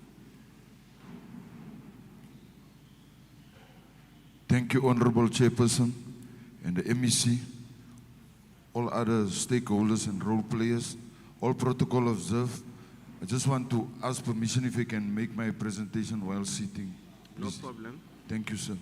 Thank you, Honorable Chairperson and the MEC, all other stakeholders and role players, all protocol observed. I just want to ask permission if I can make my presentation while sitting. Please. No problem. Thank you, sir.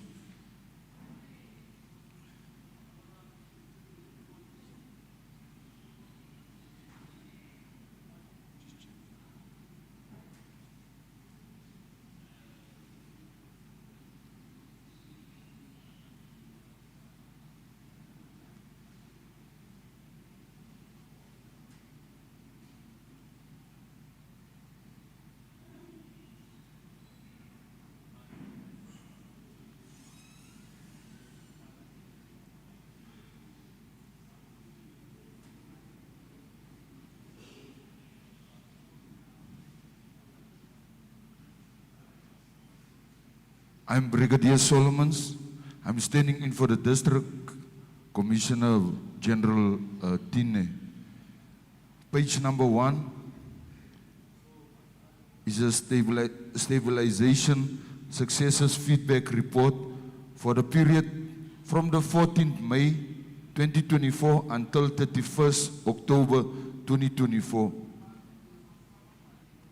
I'm Brigadier Solomons. I'm standing in for the District Commissioner General Tine. Page number 1 is a stabilization successes feedback report for the period from the 14th May 2024 until 31st October 2024.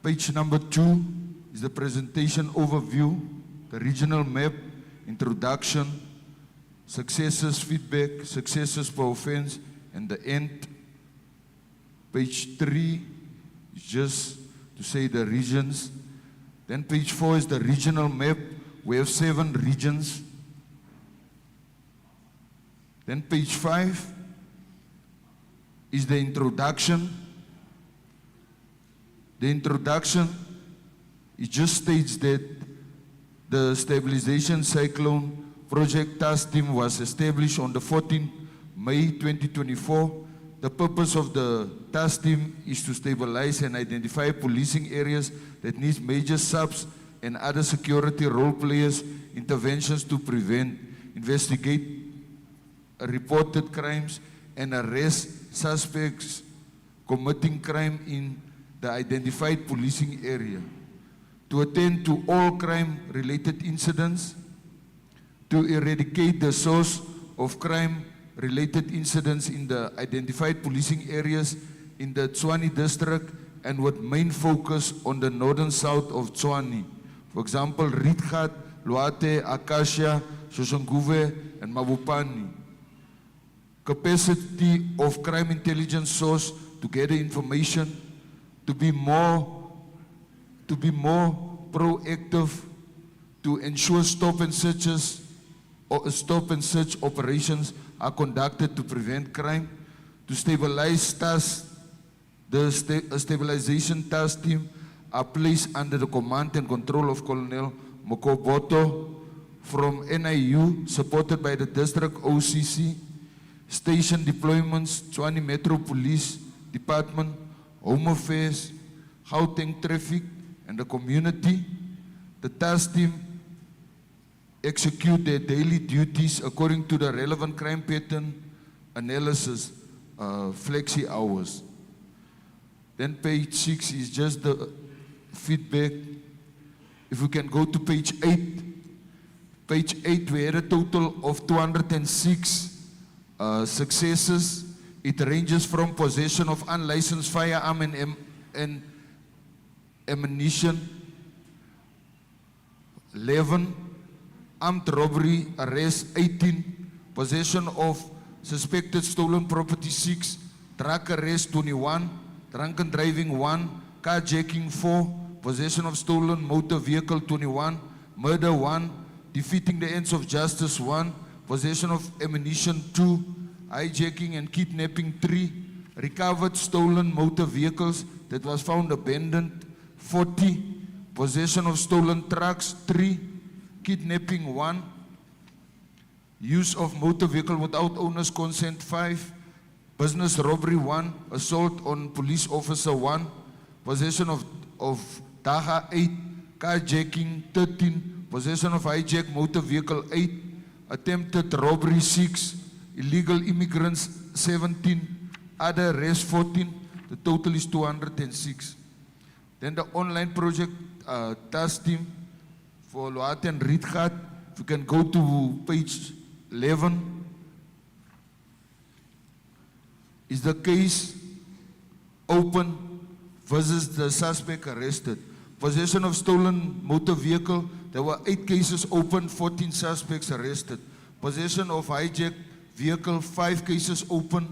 Page number 2 is the presentation overview, the regional map, introduction, successes, feedback, successes per offense, and the end. Page 3 is just to say the regions. Then page 4 is the regional map. We have 7 regions. Then page 5 is the introduction. The introduction, it just states that the Stabilization Cyclone Project Task Team was established on the 14th May 2024. The purpose of the task team is to stabilize and identify policing areas that need major subs and other security role players interventions to prevent, investigate reported crimes and arrest suspects committing crime in the identified policing area, to attend to all crime-related incidents, to eradicate the source of crime-related incidents in the identified policing areas in the Tshwane district and with main focus on the northern south of Tshwane. For example, Rietgat, Loate, Acacia, Soshanguve, and Mabopane. Capacity of crime intelligence source to gather information, to be more proactive, to ensure stop and search operations are conducted to prevent crime, to stabilize tasks. The stabilization task team are placed under the command and control of Colonel Mokoboto from NIU, supported by the District OCC, station deployments, Tshwane Metro Police Department, Home Affairs, Gauteng Traffic, and the community. The task team execute their daily duties according to the relevant crime pattern analysis, flexi hours. Then page 6 is just the feedback. If we can go to page 8. Page 8, we had a total of 206 successes. It ranges from possession of unlicensed firearm and ammunition, 11, armed robbery, arrest, 18, possession of suspected stolen property, 6, drug arrest, 21, drunken driving, 1, carjacking, 4, possession of stolen motor vehicle, 21, murder, 1, defeating the ends of justice, 1, possession of ammunition, 2, hijacking and kidnapping, 3, recovered stolen motor vehicles that was found abandoned, 40, possession of stolen trucks, 3, kidnapping, 1, use of motor vehicle without owner's consent, 5, business robbery, 1, assault on police officer, 1, possession of daga, 8, carjacking, 13, possession of hijacked motor vehicle, 8, attempted robbery, 6, illegal immigrants, 17, other arrest, 14, the total is 206. Then the online project task team for Loat and Rietgat, if you can go to page 11, is the case open versus the suspect arrested. Possession of stolen motor vehicle, there were 8 cases open, 14 suspects arrested. Possession of hijacked vehicle, 5 cases open,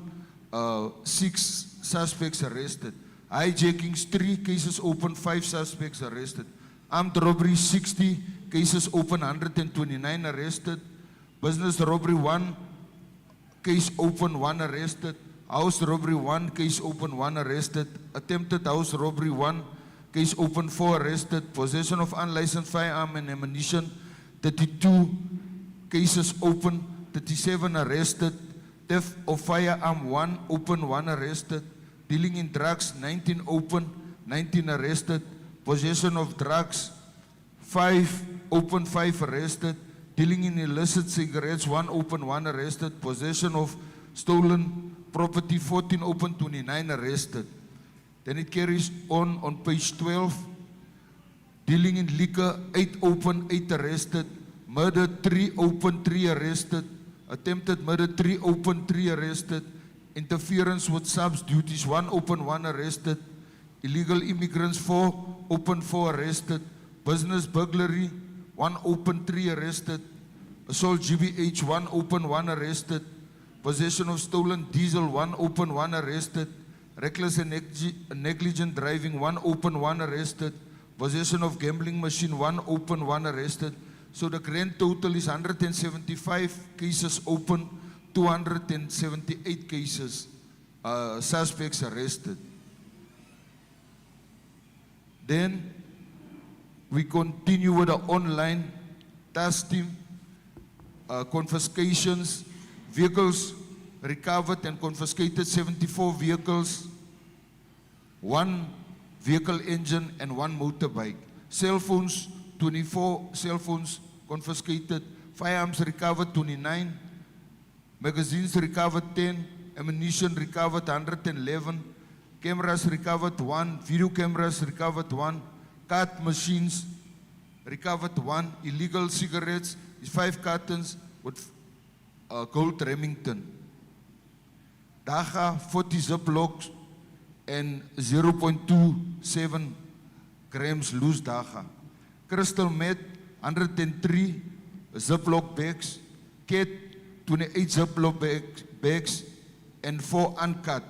6 suspects arrested. Hijackings, 3 cases open, 5 suspects arrested. Armed robbery, 60 cases open, 129 arrested. Business robbery, 1 case open, 1 arrested. House robbery, 1 case open, 1 arrested. Attempted house robbery, 1 case open, 4 arrested. Possession of unlicensed firearm and ammunition, 32 cases open, 37 arrested. Theft of firearm, 1 open, 1 arrested. Dealing in drugs, 19 open, 19 arrested. Possession of drugs, 5 open, 5 arrested. Dealing in illicit cigarettes, 1 open, 1 arrested. Possession of stolen property, 14 open, 29 arrested. Then it carries on page 12. Dealing in liquor, 8 open, 8 arrested. Murder, 3 open, 3 arrested. Attempted murder, 3 open, 3 arrested. Interference with subs duties, 1 open, 1 arrested. Illegal immigrants, 4 open, 4 arrested. Business burglary, 1 open, 3 arrested. Assault GBH, 1 open, 1 arrested. Possession of stolen diesel, 1 open, 1 arrested. Reckless and negligent driving, 1 open, 1 arrested. Possession of gambling machine, 1 open, 1 arrested. So the grand total is 175 cases open, 278 cases, suspects arrested. Then we continue with the online task team, confiscations, vehicles recovered and confiscated, 74 vehicles, 1 vehicle engine and 1 motorbike. Cell phones, 24 cell phones confiscated, firearms recovered, 29, magazines recovered, 10, ammunition recovered, 111, cameras recovered, 1, video cameras recovered, 1, card machines recovered, 1, illegal cigarettes is 5 cartons with gold Remington. Daga, 40 Ziplocs and 0.27 grams loose daga. Crystal meth, 103 Ziploc bags. Cat, 28 Ziploc bags and 4 uncut.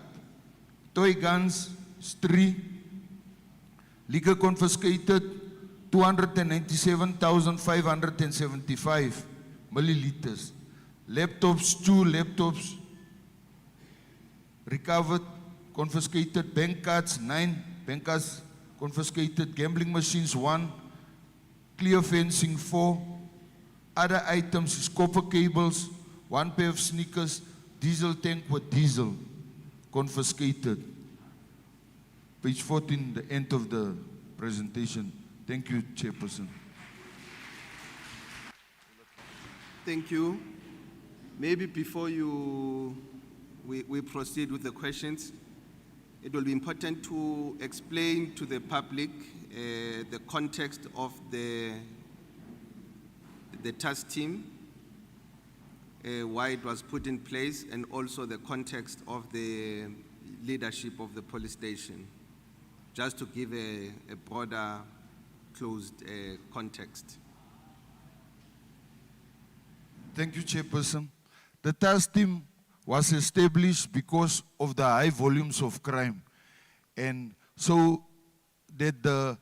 Toy guns, 3. Liquor confiscated, 297,575 milliliters. Laptops, 2 laptops recovered, confiscated. Bank cards, 9 bank cards confiscated. Gambling machines, 1. Clear fencing, 4. Other items is copper cables, 1 pair of sneakers, diesel tank with diesel confiscated. Page 14, the end of the presentation. Thank you, Chairperson. Thank you. Maybe before we proceed with the questions, it will be important to explain to the public the context of the task team, why it was put in place, and also the context of the leadership of the police station, just to give a broader, closed context. Thank you, Chairperson. The task team was established because of the high volumes of crime, and so that the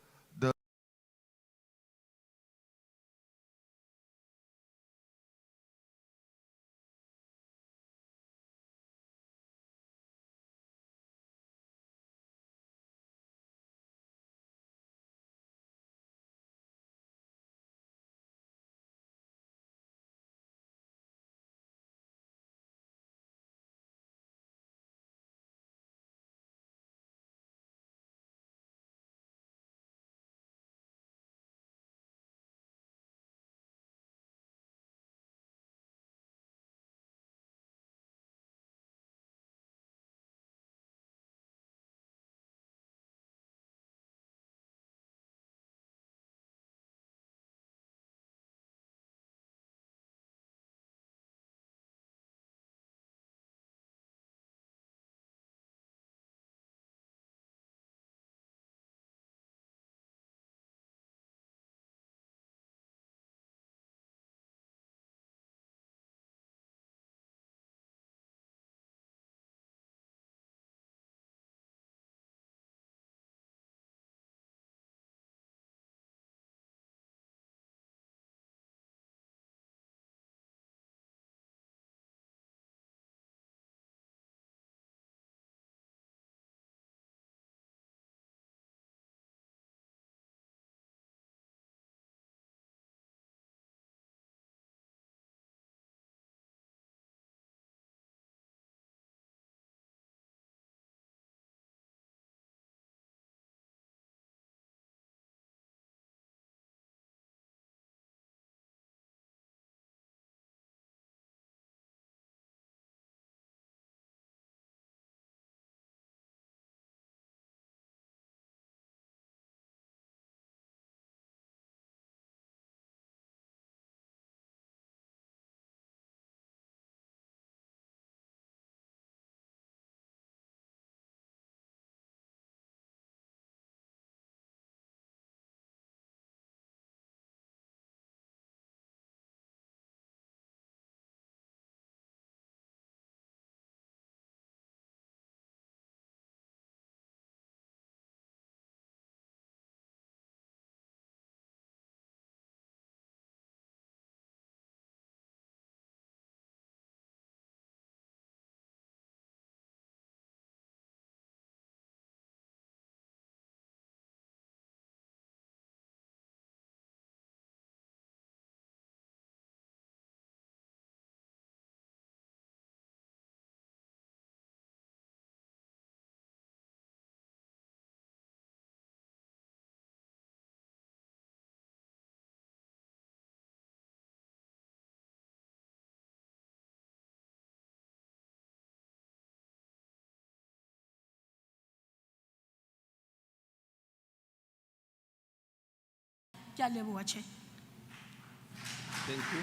Thank you.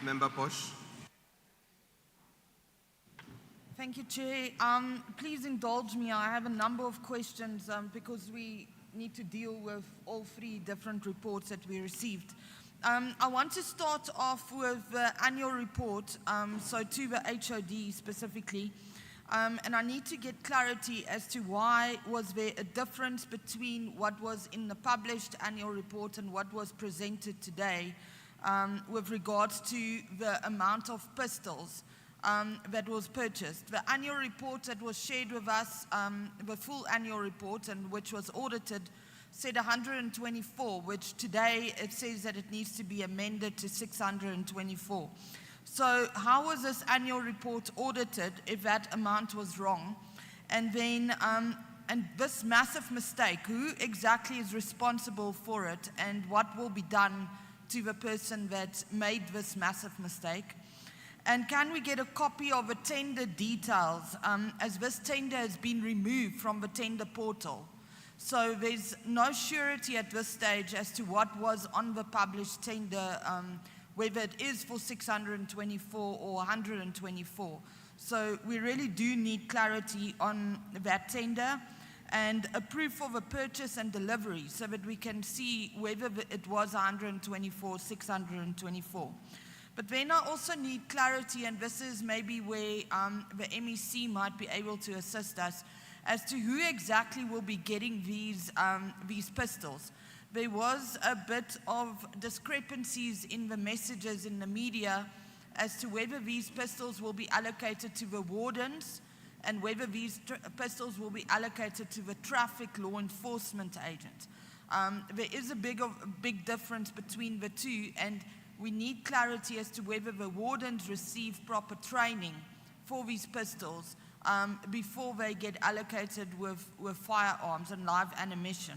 Member Bosch. Thank you, Chair. Please indulge me. I have a number of questions because we need to deal with all three different reports that we received. I want to start off with the annual report, so to the HOD specifically. And I need to get clarity as to why was there a difference between what was in the published annual report and what was presented today with regards to the amount of pistols that was purchased. The annual report that was shared with us, the full annual report and which was audited, said 124, which today it says that it needs to be amended to 624. So how was this annual report audited if that amount was wrong? And then, and this massive mistake, who exactly is responsible for it and what will be done to the person that made this massive mistake? And can we get a copy of the tender details, as this tender has been removed from the tender portal? So there's no surety at this stage as to what was on the published tender, whether it is for 624 or 124. So we really do need clarity on that tender and a proof of a purchase and delivery so that we can see whether it was 124 or 624. But then I also need clarity, and this is maybe where the MEC might be able to assist us, as to who exactly will be getting these pistols. There was a bit of discrepancies in the messages in the media as to whether these pistols will be allocated to the wardens and whether these pistols will be allocated to the traffic law enforcement agent. There is a big difference between the two, and we need clarity as to whether the wardens receive proper training for these pistols before they get allocated with firearms and live ammunition.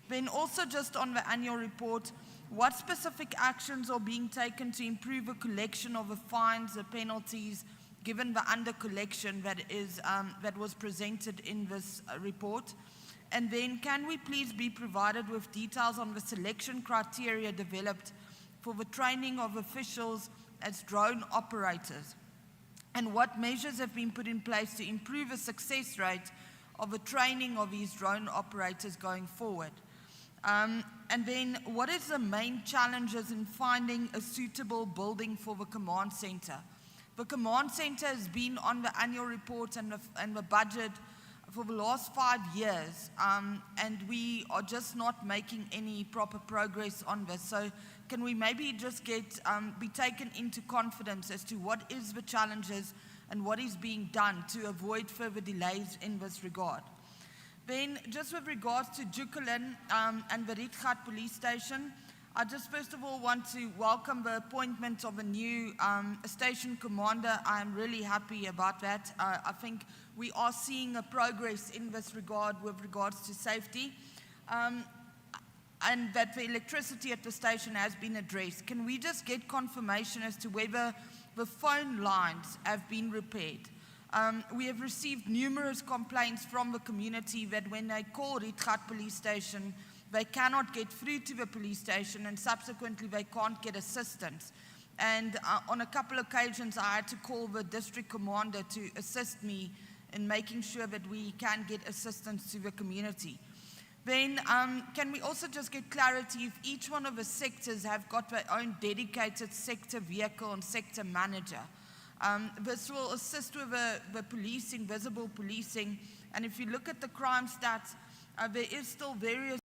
Then also just on the annual report, what specific actions are being taken to improve the collection of the fines, the penalties, given the under-collection that was presented in this report? And then can we please be provided with details on the selection criteria developed for the training of officials as drone operators? And what measures have been put in place to improve the success rate of the training of these drone operators going forward? And then what is the main challenges in finding a suitable building for the command center? The command center has been on the annual report and the budget for the last 5 years, and we are just not making any proper progress on this. So can we maybe just be taken into confidence as to what is the challenges and what is being done to avoid further delays in this regard? Then just with regards to Jukulin and the Rietgat police station, I just first of all want to welcome the appointment of a new station commander. I am really happy about that. I think we are seeing a progress in this regard with regards to safety, and that the electricity at the station has been addressed. Can we just get confirmation as to whether the phone lines have been repaired? We have received numerous complaints from the community that when they call Rietgat police station, they cannot get through to the police station, and subsequently they can't get assistance. And on a couple of occasions I had to call the district commander to assist me in making sure that we can get assistance to the community. Then can we also just get clarity if each one of the sectors have got their own dedicated sector vehicle and sector manager? This will assist with the policing, visible policing, and if you look at the crime stats, there is still various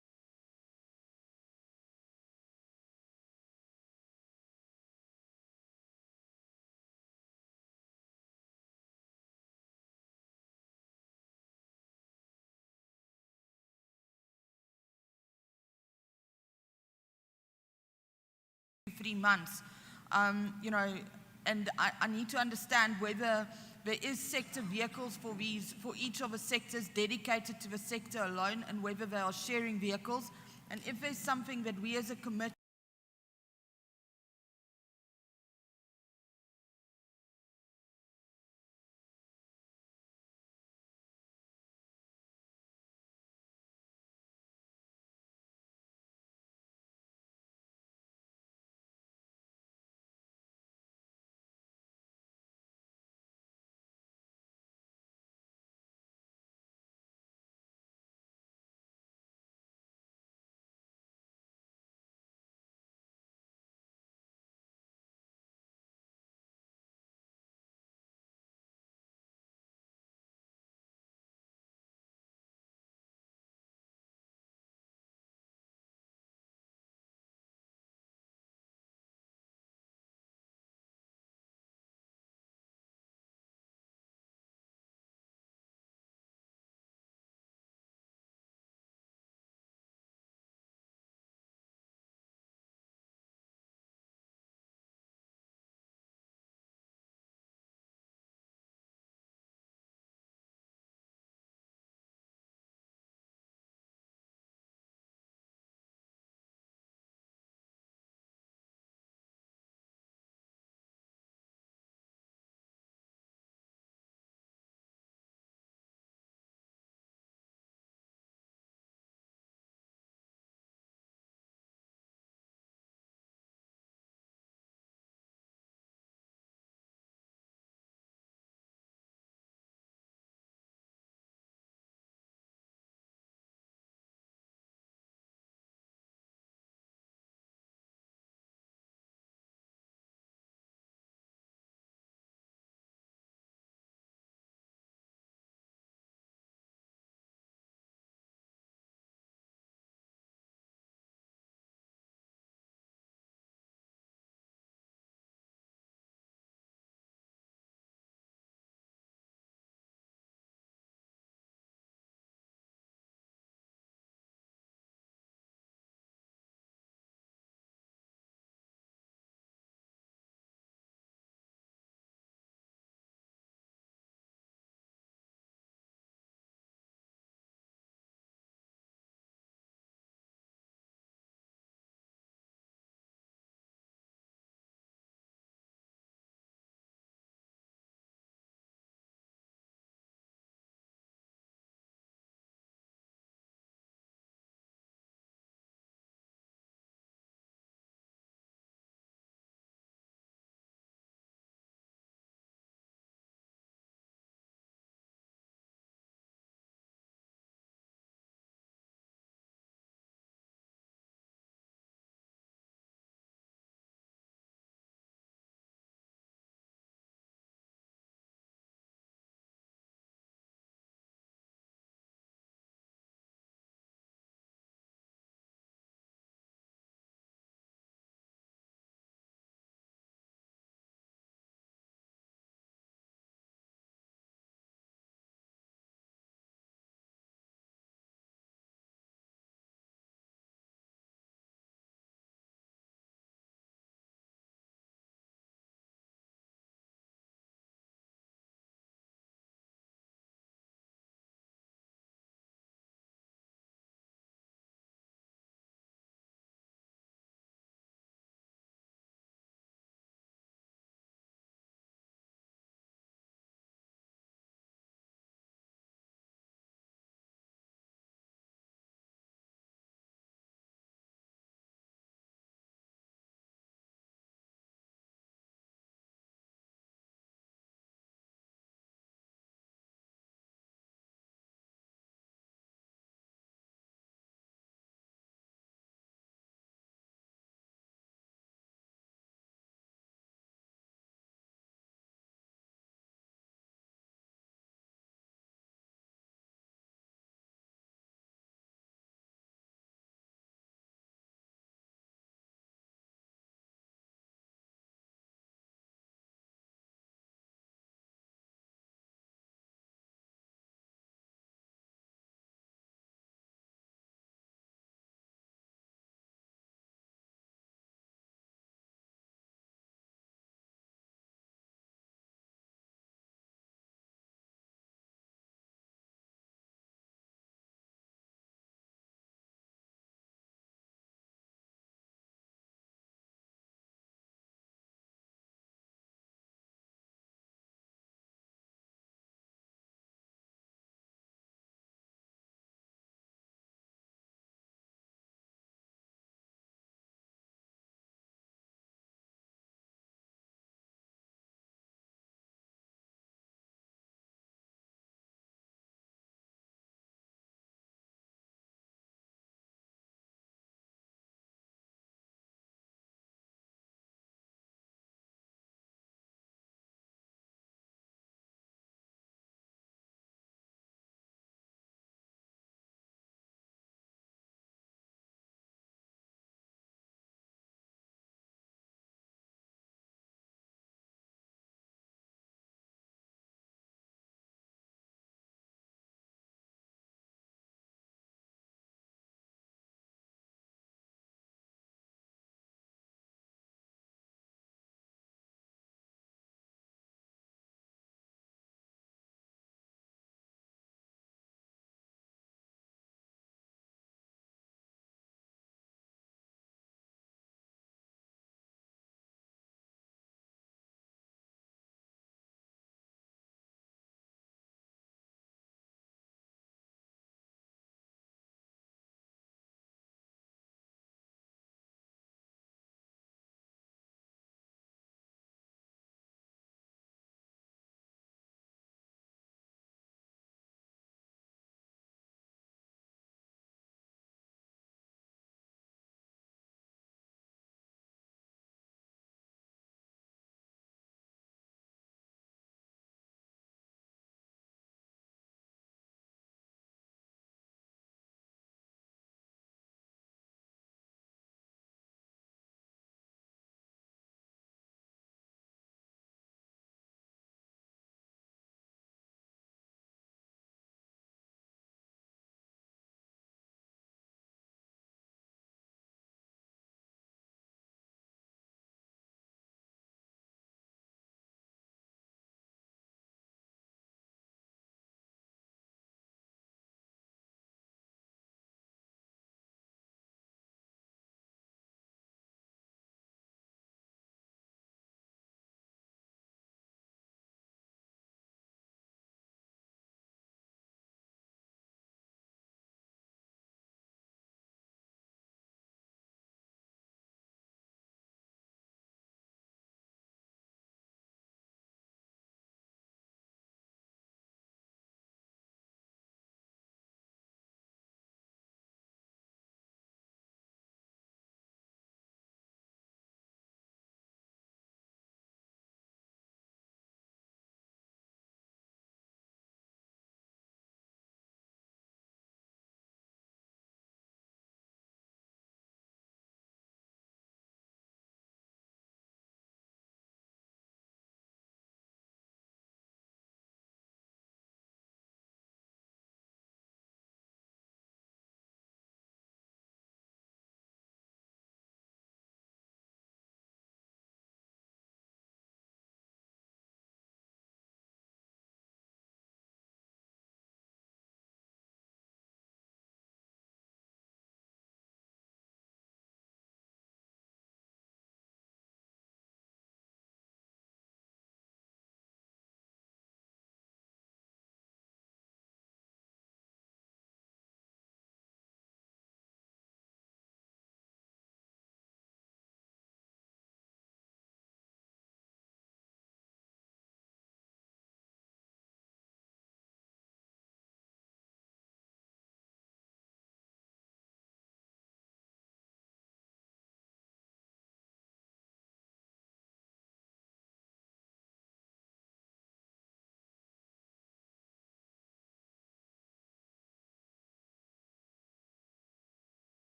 3 months, and I need to understand whether there is sector vehicles for each of the sectors dedicated to the sector alone, and whether they are sharing vehicles, and if there's something that we as a committee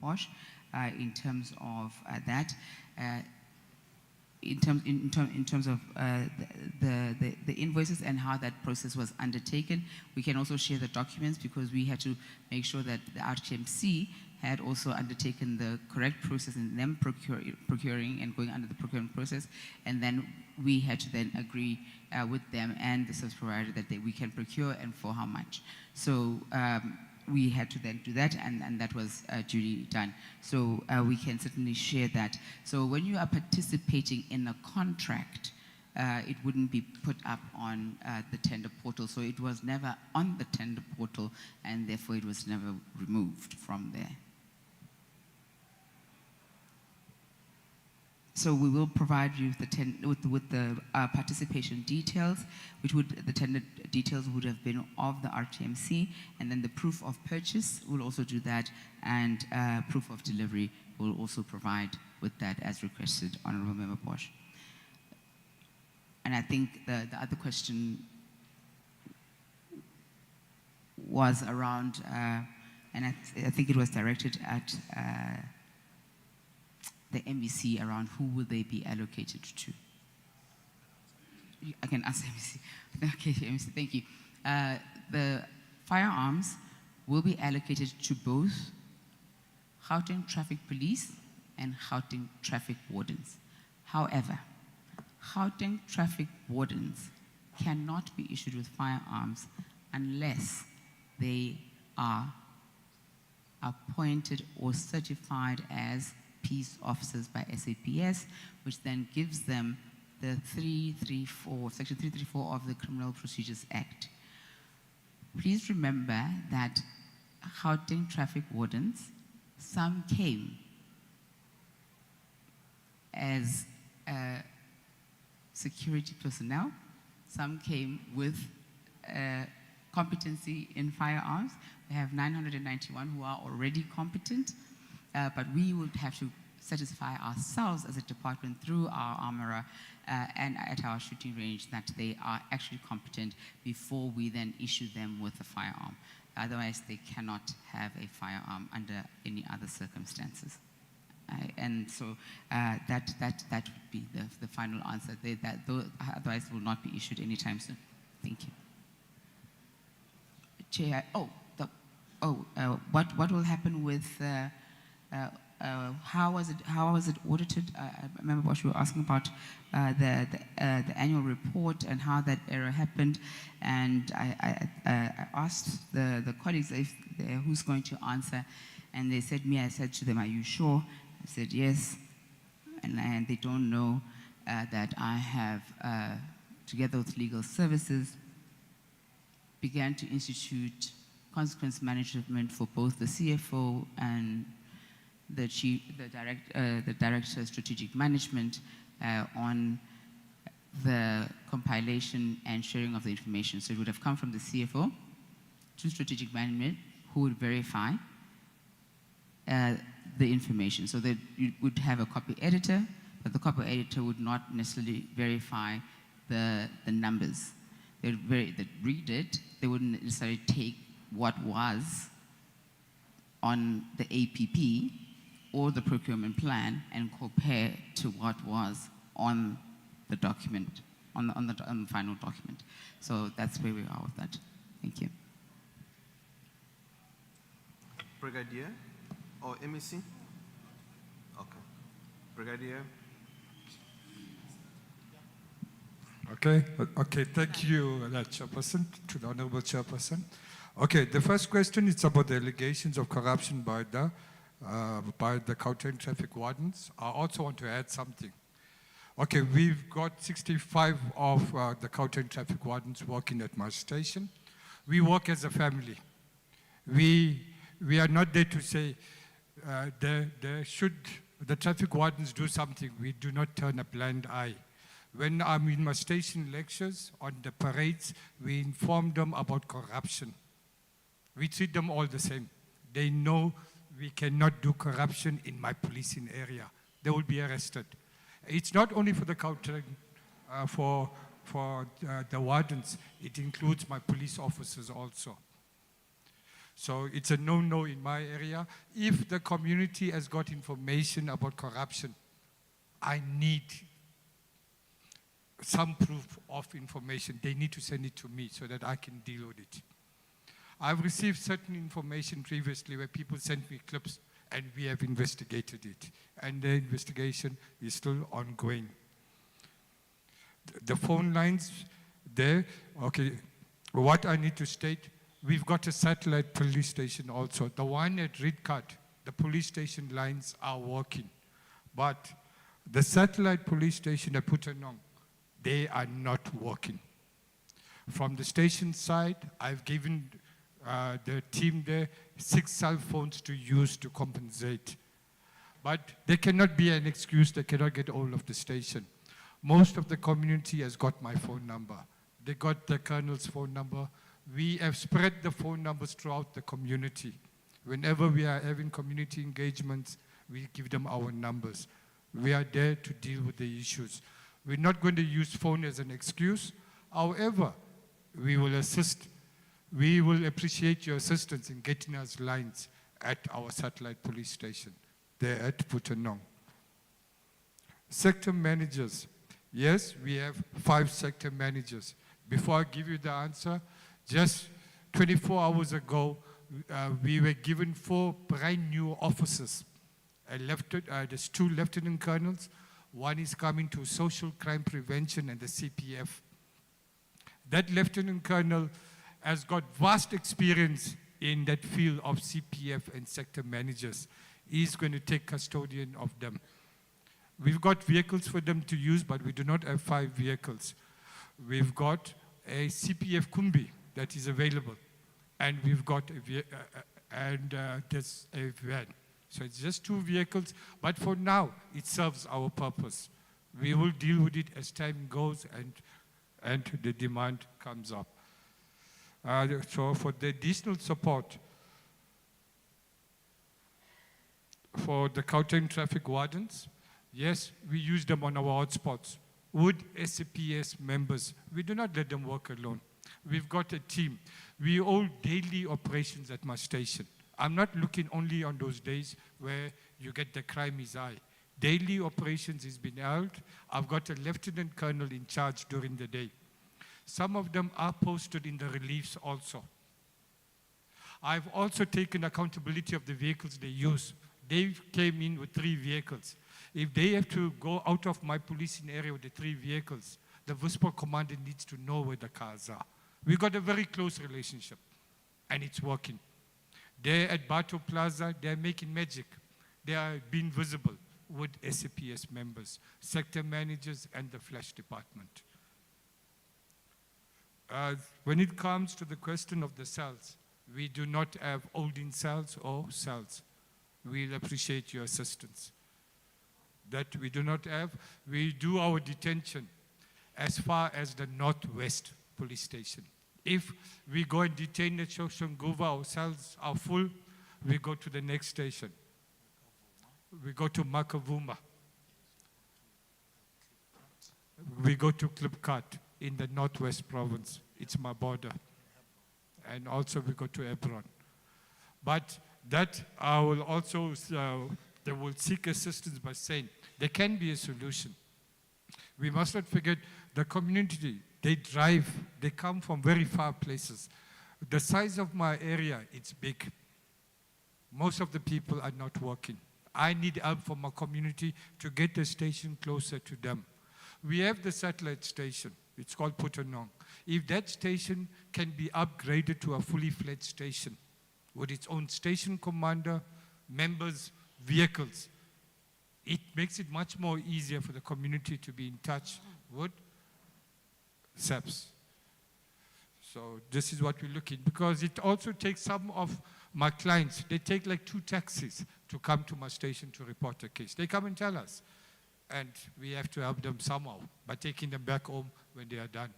Bosch in terms of that. In terms of the invoices and how that process was undertaken. We can also share the documents because we had to make sure that the RTMC had also undertaken the correct process in them procuring and going under the procurement process, and then we had to then agree with them and the service provider that we can procure and for how much. So we had to then do that, and that was duly done. So we can certainly share that. So when you are participating in a contract, it wouldn't be put up on the tender portal. So it was never on the tender portal, and therefore it was never removed from there. So we will provide you with the participation details, which the tender details would have been of the RTMC, and then the proof of purchase will also do that, and proof of delivery will also provide with that as requested, Honourable Member Bosch. And I think the other question was around, and I think it was directed at the MBC around who will they be allocated to. I can ask MBC. Okay, MBC, thank you. The firearms will be allocated to both Gauteng Traffic Police and Gauteng Traffic Wardens. However, Gauteng Traffic Wardens cannot be issued with firearms unless they are appointed or certified as peace officers by SAPS, which then gives them the Section 334 of the Criminal Procedures Act. Please remember that Gauteng Traffic Wardens, some came as security personnel, some came with competency in firearms. We have 991 who are already competent. But we would have to satisfy ourselves as a department through our armorer and at our shooting range that they are actually competent before we then issue them with a firearm. Otherwise, they cannot have a firearm under any other circumstances. And so that would be the final answer. Otherwise, will not be issued anytime soon. Thank you. Chair, what will happen with how was it audited? I remember what you were asking about the annual report and how that error happened, and I asked the colleagues who's going to answer, and they said me. I said to them, "Are you sure?" I said yes, and they don't know that I have, together with legal services, began to institute consequence management for both the CFO and the Director of Strategic Management on the compilation and sharing of the information. So it would have come from the CFO to Strategic Management, who would verify the information. So that you would have a copy editor, but the copy editor would not necessarily verify the numbers. They'd read it, they wouldn't necessarily take what was on the APP or the procurement plan and compare to what was on the document, on the final document. So that's where we are with that. Thank you. Brigadier or MEC? Okay. Brigadier. Okay, thank you, Chairperson, to the Honorable Chairperson. Okay, the first question is about the allegations of corruption by the Gauteng Traffic Wardens. I also want to add something. Okay, we've got 65 of the Gauteng Traffic Wardens working at my station. We work as a family. We are not there to say the traffic wardens do something. We do not turn a blind eye. When I'm in my station lectures on the parades, we inform them about corruption. We treat them all the same. They know we cannot do corruption in my policing area. They will be arrested. It's not only for the Gauteng, for the wardens. It includes my police officers also. So it's a no-no in my area. If the community has got information about corruption, I need some proof of information. They need to send it to me so that I can deal with it. I've received certain information previously where people sent me clips and we have investigated it. And the investigation is still ongoing. The phone lines there, okay, what I need to state, we've got a satellite police station also. The one at Redcard, the police station lines are working. But the satellite police station at Putanong, they are not working. From the station side, I've given the team there 6 cell phones to use to compensate. But there cannot be an excuse, they cannot get hold of the station. Most of the community has got my phone number. They got the colonel's phone number. We have spread the phone numbers throughout the community. Whenever we are having community engagements, we give them our numbers. We are there to deal with the issues. We're not going to use phone as an excuse. However, we will assist. We will appreciate your assistance in getting us lines at our satellite police station there at Putanong. Sector managers. Yes, we have 5 sector managers. Before I give you the answer, just 24 hours ago, we were given 4 brand new officers. There's 2 lieutenant colonels. One is coming to social crime prevention and the CPF. That lieutenant colonel has got vast experience in that field of CPF and sector managers. He's going to take custodian of them. We've got vehicles for them to use, but we do not have 5 vehicles. We've got a CPF Kumbi that is available, and we've got there's a van. So it's just 2 vehicles, but for now, it serves our purpose. We will deal with it as time goes and the demand comes up. So for the additional support for the Gauteng traffic wardens, yes, we use them on our hotspots. With SAPS members, we do not let them work alone. We've got a team. We hold daily operations at my station. I'm not looking only on those days where you get the crime is high. Daily operations is being held. I've got a lieutenant colonel in charge during the day. Some of them are posted in the reliefs also. I've also taken accountability of the vehicles they use. They came in with 3 vehicles. If they have to go out of my policing area with the 3 vehicles, the Vusport commander needs to know where the cars are. We've got a very close relationship, and it's working. They're at Bato Plaza, they're making magic. They are being visible with SAPS members, sector managers, and the flash department. When it comes to the question of the cells, we do not have holding cells or cells. We'll appreciate your assistance. That we do not have. We do our detention as far as the Northwest Police Station. If we go and detain at Shoshanguva, our cells are full, we go to the next station. We go to Makavuma. We go to Klipkat in the Northwest Province. It's my border. And also we go to Hebron. But that I will also, they will seek assistance by saying there can be a solution. We must not forget the community. They drive, they come from very far places. The size of my area, it's big. Most of the people are not working. I need help from my community to get the station closer to them. We have the satellite station. It's called Putanong. If that station can be upgraded to a fully fledged station with its own station commander, members, vehicles, it makes it much more easier for the community to be in touch with SAPS. So this is what we're looking, because it also takes some of my clients, they take like 2 taxis to come to my station to report a case. They come and tell us, and we have to help them somehow by taking them back home when they are done.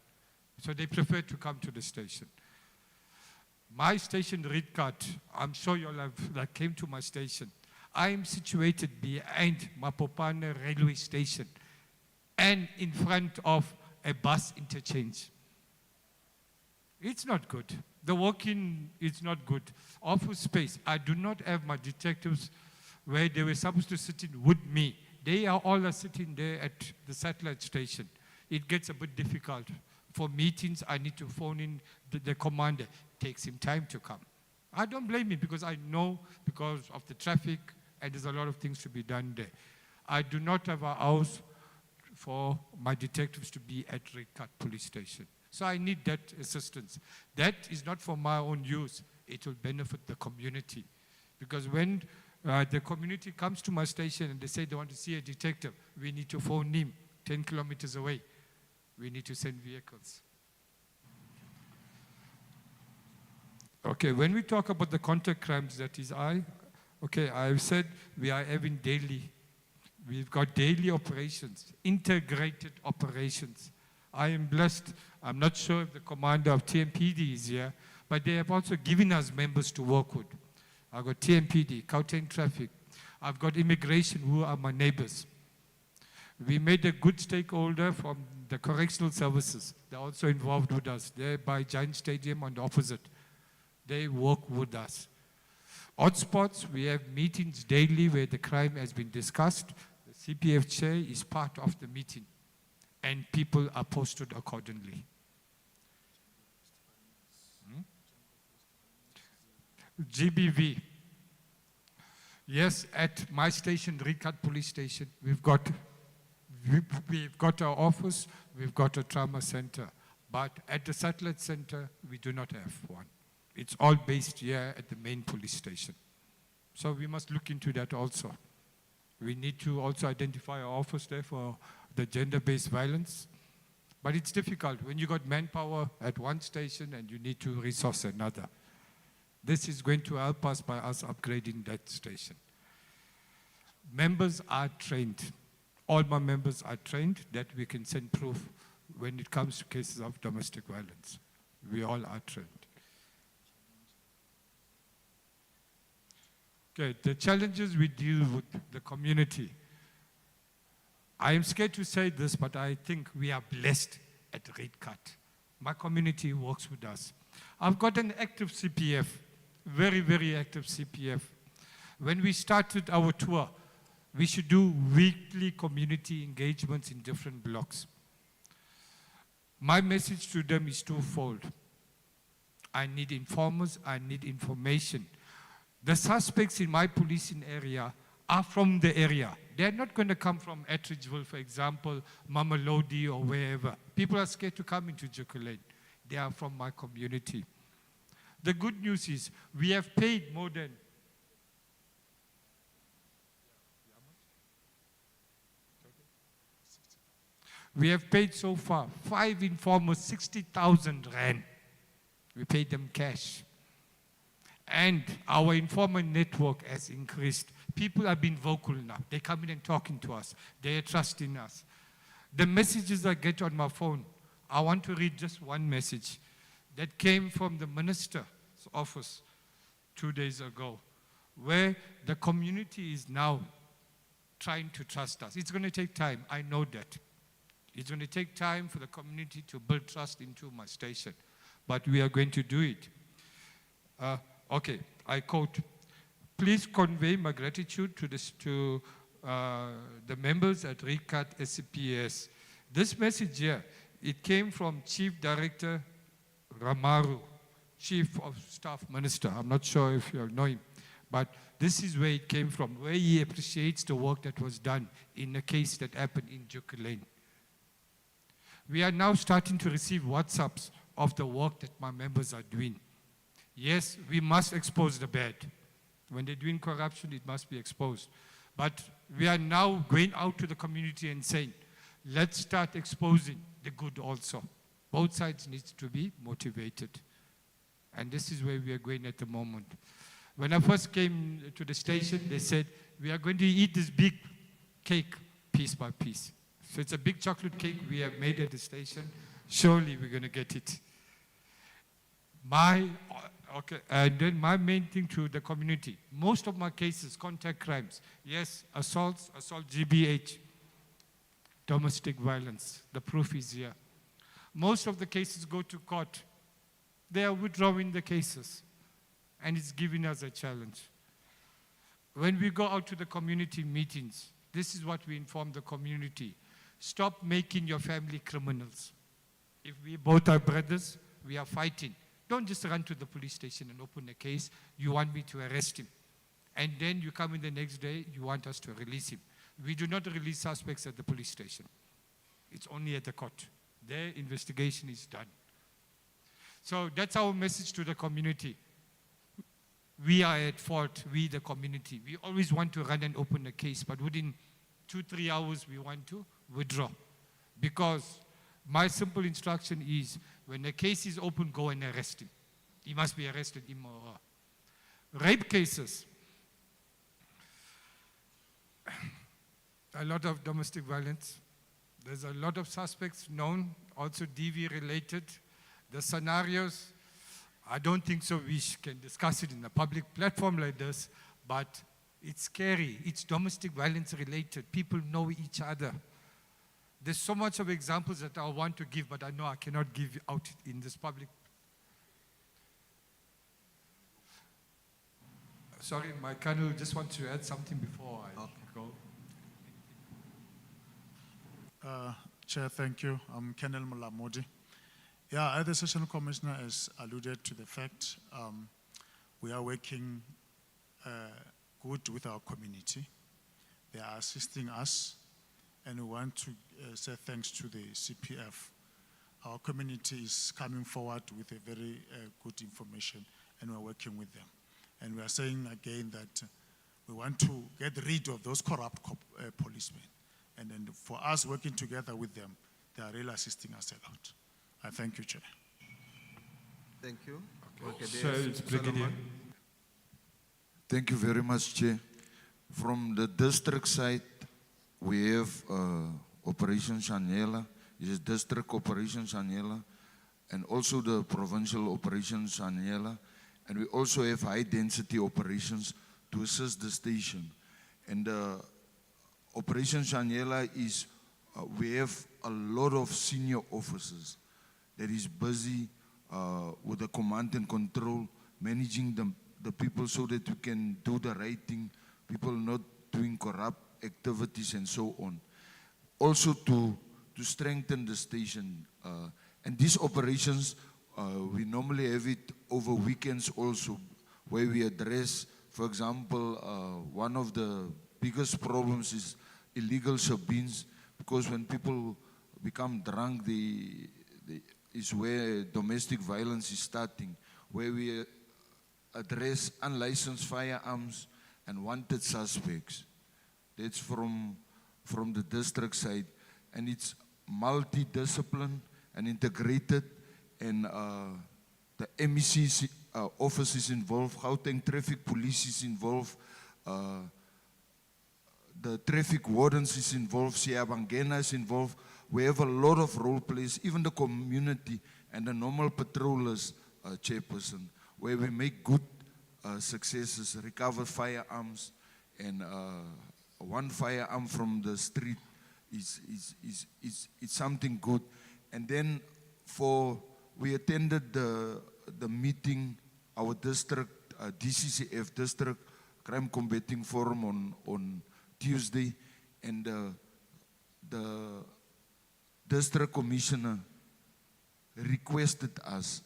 So they prefer to come to the station. My station, Redcard, I'm sure you all have came to my station. I am situated behind Mapopane railway station and in front of a bus interchange. It's not good. The working is not good. Office space. I do not have my detectives where they were supposed to sit in with me. They are all sitting there at the satellite station. It gets a bit difficult. For meetings, I need to phone in the commander. It takes him time to come. I don't blame him because I know because of the traffic and there's a lot of things to be done there. I do not have a house for my detectives to be at Red Cat Police Station. So I need that assistance. That is not for my own use. It will benefit the community. Because when the community comes to my station and they say they want to see a detective, we need to phone him 10 kilometers away. We need to send vehicles. Okay, when we talk about the contact crimes, that is I've said we are having daily, we've got daily operations, integrated operations. I am blessed. I'm not sure if the commander of TMPD is here, but they have also given us members to work with. I've got TMPD, Gauteng Traffic. I've got immigration, who are my neighbors. We made a good stakeholder from the correctional services. They're also involved with us. They're by Giant Stadium on the opposite. They work with us. Hotspots, we have meetings daily where the crime has been discussed. The CPF chair is part of the meeting, and people are posted accordingly. GBV. Yes, at my station, Red Cat Police Station, we've got our office, we've got a trauma center. But at the satellite center, we do not have one. It's all based here at the main police station. So we must look into that also. We need to also identify our office there for the gender-based violence. But it's difficult when you got manpower at one station and you need to resource another. This is going to help us by us upgrading that station. Members are trained. All my members are trained that we can send proof when it comes to cases of domestic violence. We all are trained. Okay, the challenges we deal with the community. I am scared to say this, but I think we are blessed at Red Cat. My community works with us. I've got an active CPF, very, very active CPF. When we started our tour, we should do weekly community engagements in different blocks. My message to them is twofold. I need informers, I need information. The suspects in my policing area are from the area. They're not going to come from Attridgeville, for example, Mamelodi or wherever. People are scared to come into Jukulane. They are from my community. The good news is we have paid more than we have paid so far 5 informers 60,000 rand. We paid them cash. And our informer network has increased. People have been vocal now. They come in and talking to us. They are trusting us. The messages I get on my phone, I want to read just one message that came from the minister's office 2 days ago, where the community is now trying to trust us. It's going to take time. I know that. It's going to take time for the community to build trust into my station. But we are going to do it. Okay, I quote, "Please convey my gratitude to the members at Red Cat SCPS. This message here, it came from Chief Director Ramaru, Chief of Staff Minister. I'm not sure if you know him, but this is where it came from, where he appreciates the work that was done in a case that happened in Jukulane. We are now starting to receive WhatsApps of the work that my members are doing. Yes, we must expose the bad. When they're doing corruption, it must be exposed. But we are now going out to the community and saying, let's start exposing the good also. Both sides need to be motivated. And this is where we are going at the moment. When I first came to the station, they said, we are going to eat this big cake piece by piece. So it's a big chocolate cake we have made at the station. Surely we're going to get it. And then my main thing to the community, most of my cases, contact crimes, yes, assault GBH, domestic violence, the proof is here. Most of the cases go to court. they are withdrawing the cases. And it's giving us a challenge. When we go out to the community meetings, this is what we inform the community. Stop making your family criminals. If we both are brothers, we are fighting. Don't just run to the police station and open a case. You want me to arrest him. And then you come in the next day, you want us to release him. We do not release suspects at the police station. It's only at the court. Their investigation is done. So that's our message to the community. We are at fault, we the community. We always want to run and open a case, but within 2-3 hours we want to withdraw. Because my simple instruction is, when a case is open, go and arrest him. He must be arrested, him or her. Rape cases. A lot of domestic violence. There's a lot of suspects known, also DV related. The scenarios, I don't think so we can discuss it in a public platform like this, but it's scary. It's domestic violence related. People know each other. There's so much of examples that I want to give, but I know I cannot give out in this public. Sorry, my colonel just wants to add something before I go. Chair, thank you. I'm Colonel Mulamodi. Yeah, the Session Commissioner has alluded to the fact we are working good with our community. They are assisting us, and we want to say thanks to the CPF. Our community is coming forward with a very good information, and we're working with them. And we are saying again that we want to get rid of those corrupt policemen. And then for us working together with them, they are really assisting us a lot. I thank you, Chair. Thank you. So it's Brigadier. Thank you very much, Chair. From the district side, we have Operation Shaniela, it is District Operation Shaniela, and also the Provincial Operation Shaniela, and we also have high density operations to assist the station. And Operation Shaniela is, we have a lot of senior officers that is busy with the command and control, managing the people so that we can do the right thing, people not doing corrupt activities and so on. Also to strengthen the station. And these operations, we normally have it over weekends also, where we address, for example, one of the biggest problems is illegal shebeens, because when people become drunk, is where domestic violence is starting, where we address unlicensed firearms and wanted suspects. That's from the district side. And it's multidiscipline and integrated, and the MEC office is involved, Gauteng Traffic Police is involved, the traffic wardens is involved, Siabangena is involved. We have a lot of role plays, even the community and the normal patrollers, chairperson, where we make good successes, recover firearms, and one firearm from the street is something good. And then we attended the meeting, our district, DCCF, District Crime Combating Forum on Tuesday, and the district commissioner requested us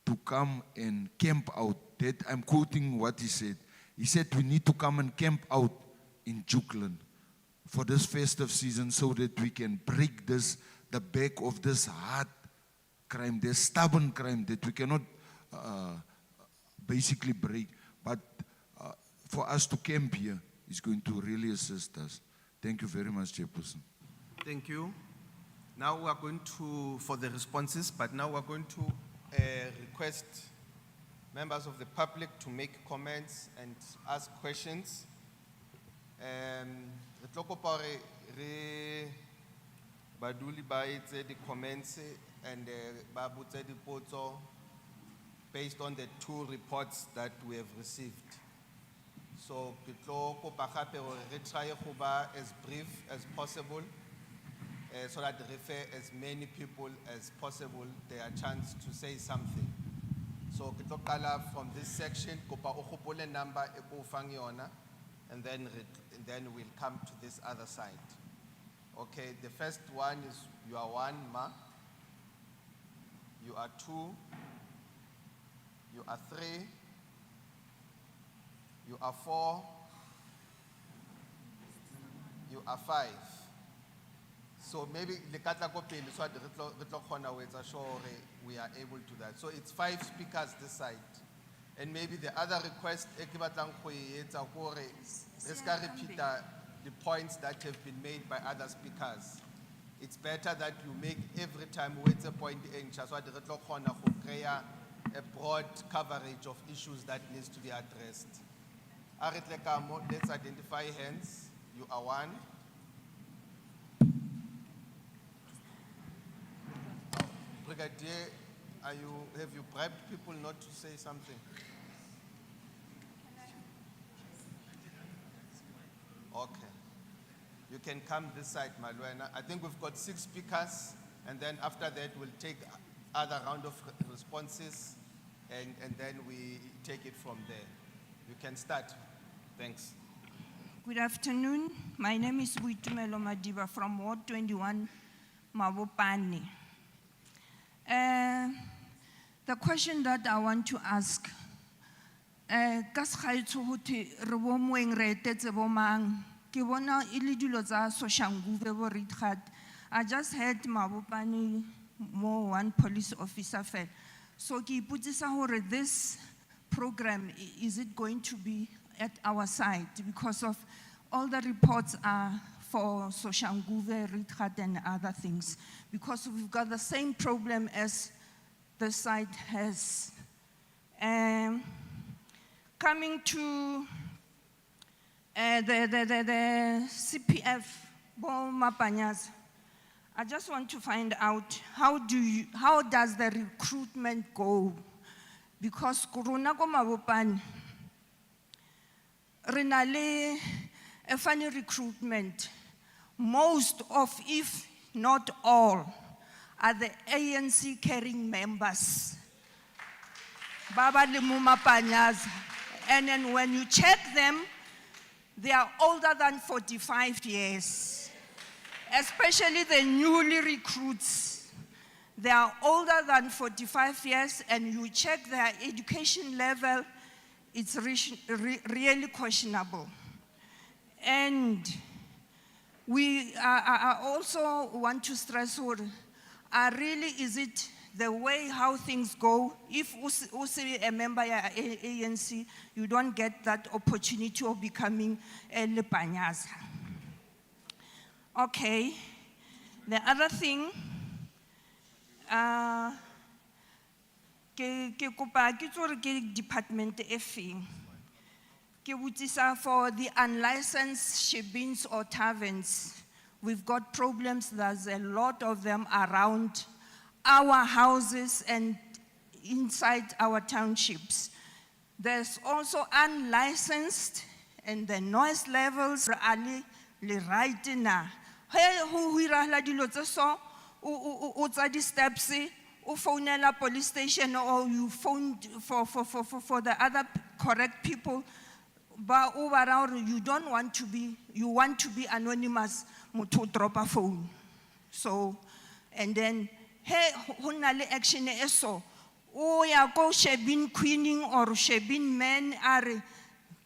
to come and camp out. That I'm quoting what he said. He said we need to come and camp out in Jukeland for this festive season so that we can break the back of this hard crime, this stubborn crime that we cannot basically break. But for us to camp here is going to really assist us. Thank you very much, Chairperson. Thank you. Now we are going to, for the responses, but now we are going to request members of the public to make comments and ask questions. Re tlo kopa hore re baduli ba etse di comments and ba botse dipotso based on the 2 reports that we have received. So ke tlo kopa gape hore re try go ba as brief as possible, so that refer as many people as possible their chance to say something. So ke tlo qala from this section, kopa o gopole number e ko fang yona, and then we'll come to this other side. Okay, the first one is you are 1, Ma. You are 2. You are 3. You are 4. You are 5. So maybe le katla ko pele so re tlo khona ho etsa sure we are able to that. So it's 5 speakers this side. And maybe the other request e ke batlang go e etsa gore re ska repeat the points that have been made by other speakers. It's better that you make every time with a point in so that re tlo khona go create a broad coverage of issues that needs to be addressed. Let's identify hands. You are 1. Brigadier, have you bribed people not to say something? Okay. You can come this side, Malwena. I think we've got 6 speakers, and then after that we'll take other round of responses, and then we take it from there. You can start. Thanks. Good afternoon. My name is Buitumelo Madiba from Ward 21, Mabopane. The question that I want to ask, I just heard Mabopane more one police officer fell. So this program, is it going to be at our side? Because of all the reports are for Soshanguve, Rithat, and other things. Because we've got the same problem as the site has. Coming to the CPF, Mapanyas, I just want to find out how does the recruitment go? Because Corona ko Mabopane, Renale, a funny recruitment. Most of, if not all, are the ANC carrying members. Baba Limuma Panyas. And then when you check them, they are older than 45 years. Especially the newly recruits. They are older than 45 years, and you check their education level, it's really questionable. And I also want to stress, really is it the way how things go? If you a member of ANC, you don't get that opportunity of becoming a Lepanyas. Okay, the other thing, department effing. For the unlicensed shebins or taverns, we've got problems. There's a lot of them around our houses and inside our townships. There's also unlicensed, and the noise levels are right now. Hey, who dilo tse so o tsa di steps o phonela police station, or you phoned for the other correct people, but overall you want to be anonymous, to drop a phone. So, and then hey, honale action eso o ya go shebin queening or shebin men are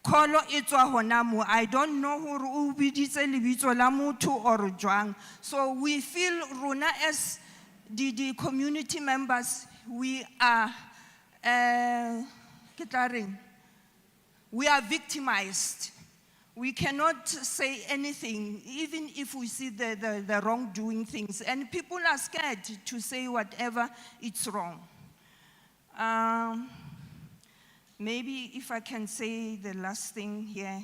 Kolo etswa hona mo. I don't know who ubiditse lebitso la motho or jwang. So we feel rona as the community members, we are victimized. We cannot say anything, even if we see the wrongdoing things. And people are scared to say whatever it's wrong. Maybe if I can say the last thing here.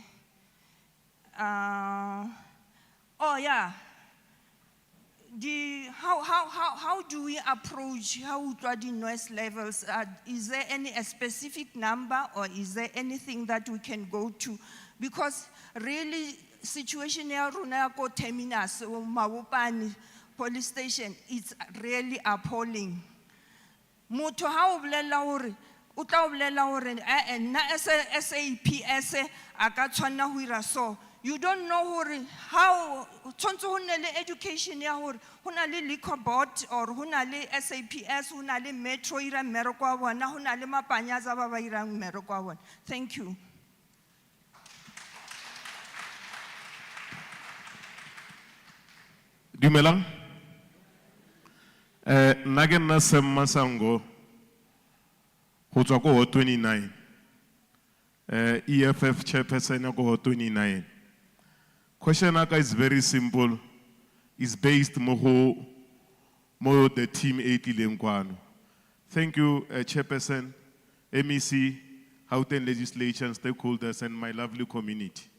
Oh yeah. How do we approach how the noise levels? Is there a specific number, or is there anything that we can go to? Because really, situation here, Runako Terminus, Mabopane police station, it's really appalling. Moto how o tla o bolela hore nna SAPS a ka tshwanna ho ira so. You don't know hore how tshwantse ho nne le education ya hore ho na le liquor board or ho na le SAPS, ho na le metro ira mmereko wa bona, ho na le mapanyaza ba ba irang mmereko wa bona. Thank you. Dumelang. Nna ke nna Sam Masango go tswa ko 29. EFF chairperson ya ko 29. Question aka is very simple. It's based mo the team 80 kwano. Thank you, chairperson, MEC, Gauteng legislation, stakeholders, and my lovely community.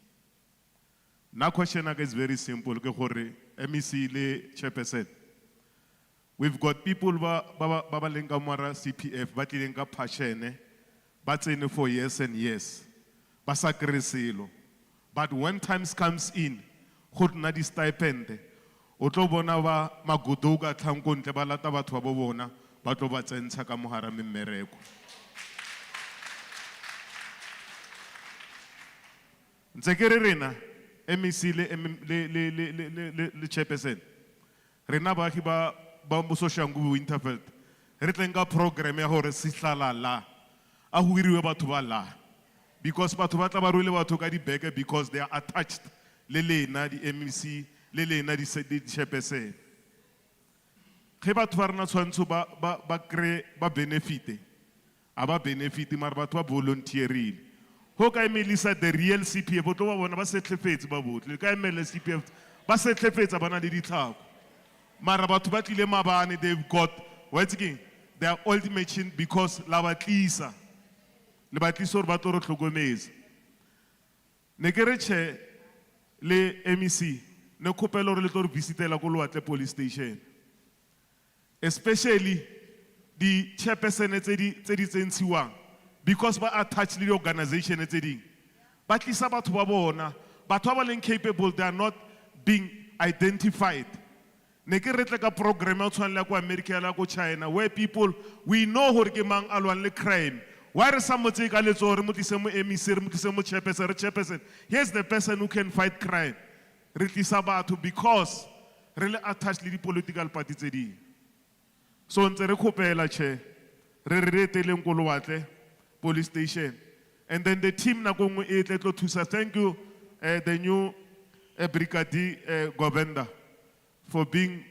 Now question aka is very simple. Ke gore MEC le chairperson. We've got people ba lenka mara CPF, ba lenka passion, but in for years and years. Ba sakreselo. But when times comes in, khot na di stipend, o tlo bona ba magodoga tlhanko ntle ba lata batho ba bona, ba tlo ba tsentsha ka mohara memmereko. Ntse ke re rena MEC le chairperson. Rena ba ki ba Mososhangu Winterfeld. Re tlenga program ya hore sihlala la. A ho iriwe batho ba la. Because batho ba tla ba rwele batho ka di beke because they are attached le lena di MEC le lena di chairperson. Ge batho ba rena tshwantse ba benefite. Aba benefite mara batho ba volunteerile. Ho ka emelisa the real CPF o tlo ba bona ba setlefetse ba botle. Ka emela CPF ba setlefetsa bana le ditlhako. Mara batho ba tlile mabane, they've got what's again they are ultimate because la batlisa le batlisa hore ba tlo re tlhokometse. Ne ke re che le MEC ne khopela hore le tlo re visitela ko Loatle police station, especially di chairperson tse di tsentsiwang because ba attached le organization tse ding ba tlisa batho ba bona, batho ba leng capable, they are not being identified. Ne ke re tle ka program ya tshwanela ko America la ko China where people we know hore ke mang alwan le crime. Why re sa motse ka letso hore mo tlise mo MEC re mo tlise mo chairperson. Here's the person who can fight crime. Re tlisa batho because re le attached le di political party tse ding. So ntse re khopela che re reteleng ko Loatle police station, and then the team na go ngwe e tle tlo thusa. Thank you the new brigadier governor for being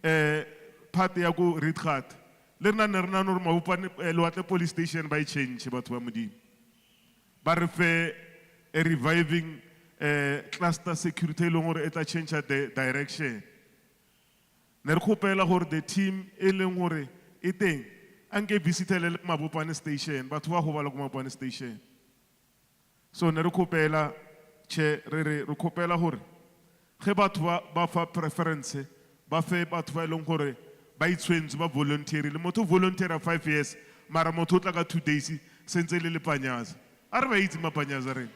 part ya go Rietgat. Le rena ne rena no mabopane Loatle police station by change batho ba modimo. Ba re fe a reviving cluster security le gore eta change the direction. Ne re khopela gore the team e leng gore e teng anke visitele le mabopane station batho ba go ba le go mabopane station. So ne re khopela che re khopela gore ge batho ba fa preference ba fe batho ba leng gore ba itshwentse ba voluntary le motho volunteer 5 years mara motho tla ka 2 days sentse le panyaza a re ba itse mapanyaza re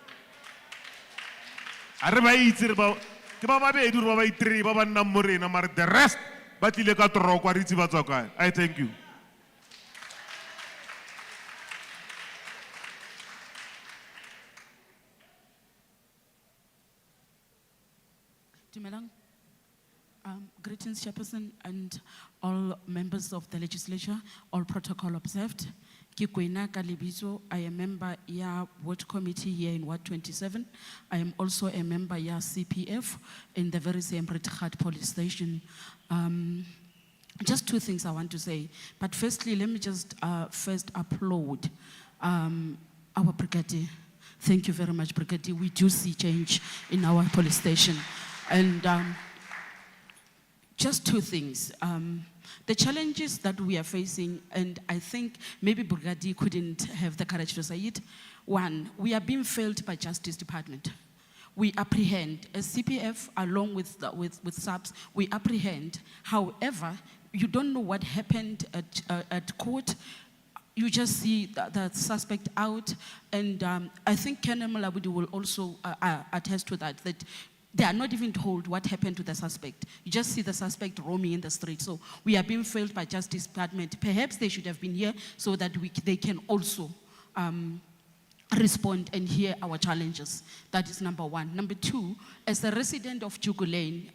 a re ba itse re ba ke ba babedi re ba itri ba nna mo rena mara the rest ba tlile ka troko re itse ba tswa kae. I thank you. Dumelang. Greetings, Chairperson, and all members of the legislature, all protocol observed. Ke Kwena Kalibizo, I am member ya Ward Committee here in Ward 27. I am also a member ya CPF in the very same Rietgat police station. Just 2 things I want to say. But firstly, let me just first applaud our brigadier. Thank you very much, brigadier. We do see change in our police station. And just 2 things. The challenges that we are facing, and I think maybe Brigadier couldn't have the courage to say it. 1, we are being failed by Justice Department. We apprehend, as CPF along with SAPS, we apprehend. However, you don't know what happened at court. You just see the suspect out, and I think Colonel Malabudi will also attest to that They are not even told what happened to the suspect. You just see the suspect roaming in the street. So we are being failed by Justice Department. Perhaps they should have been here so that they can also respond and hear our challenges. That is number one. Number two, as a resident of Jugu Lane,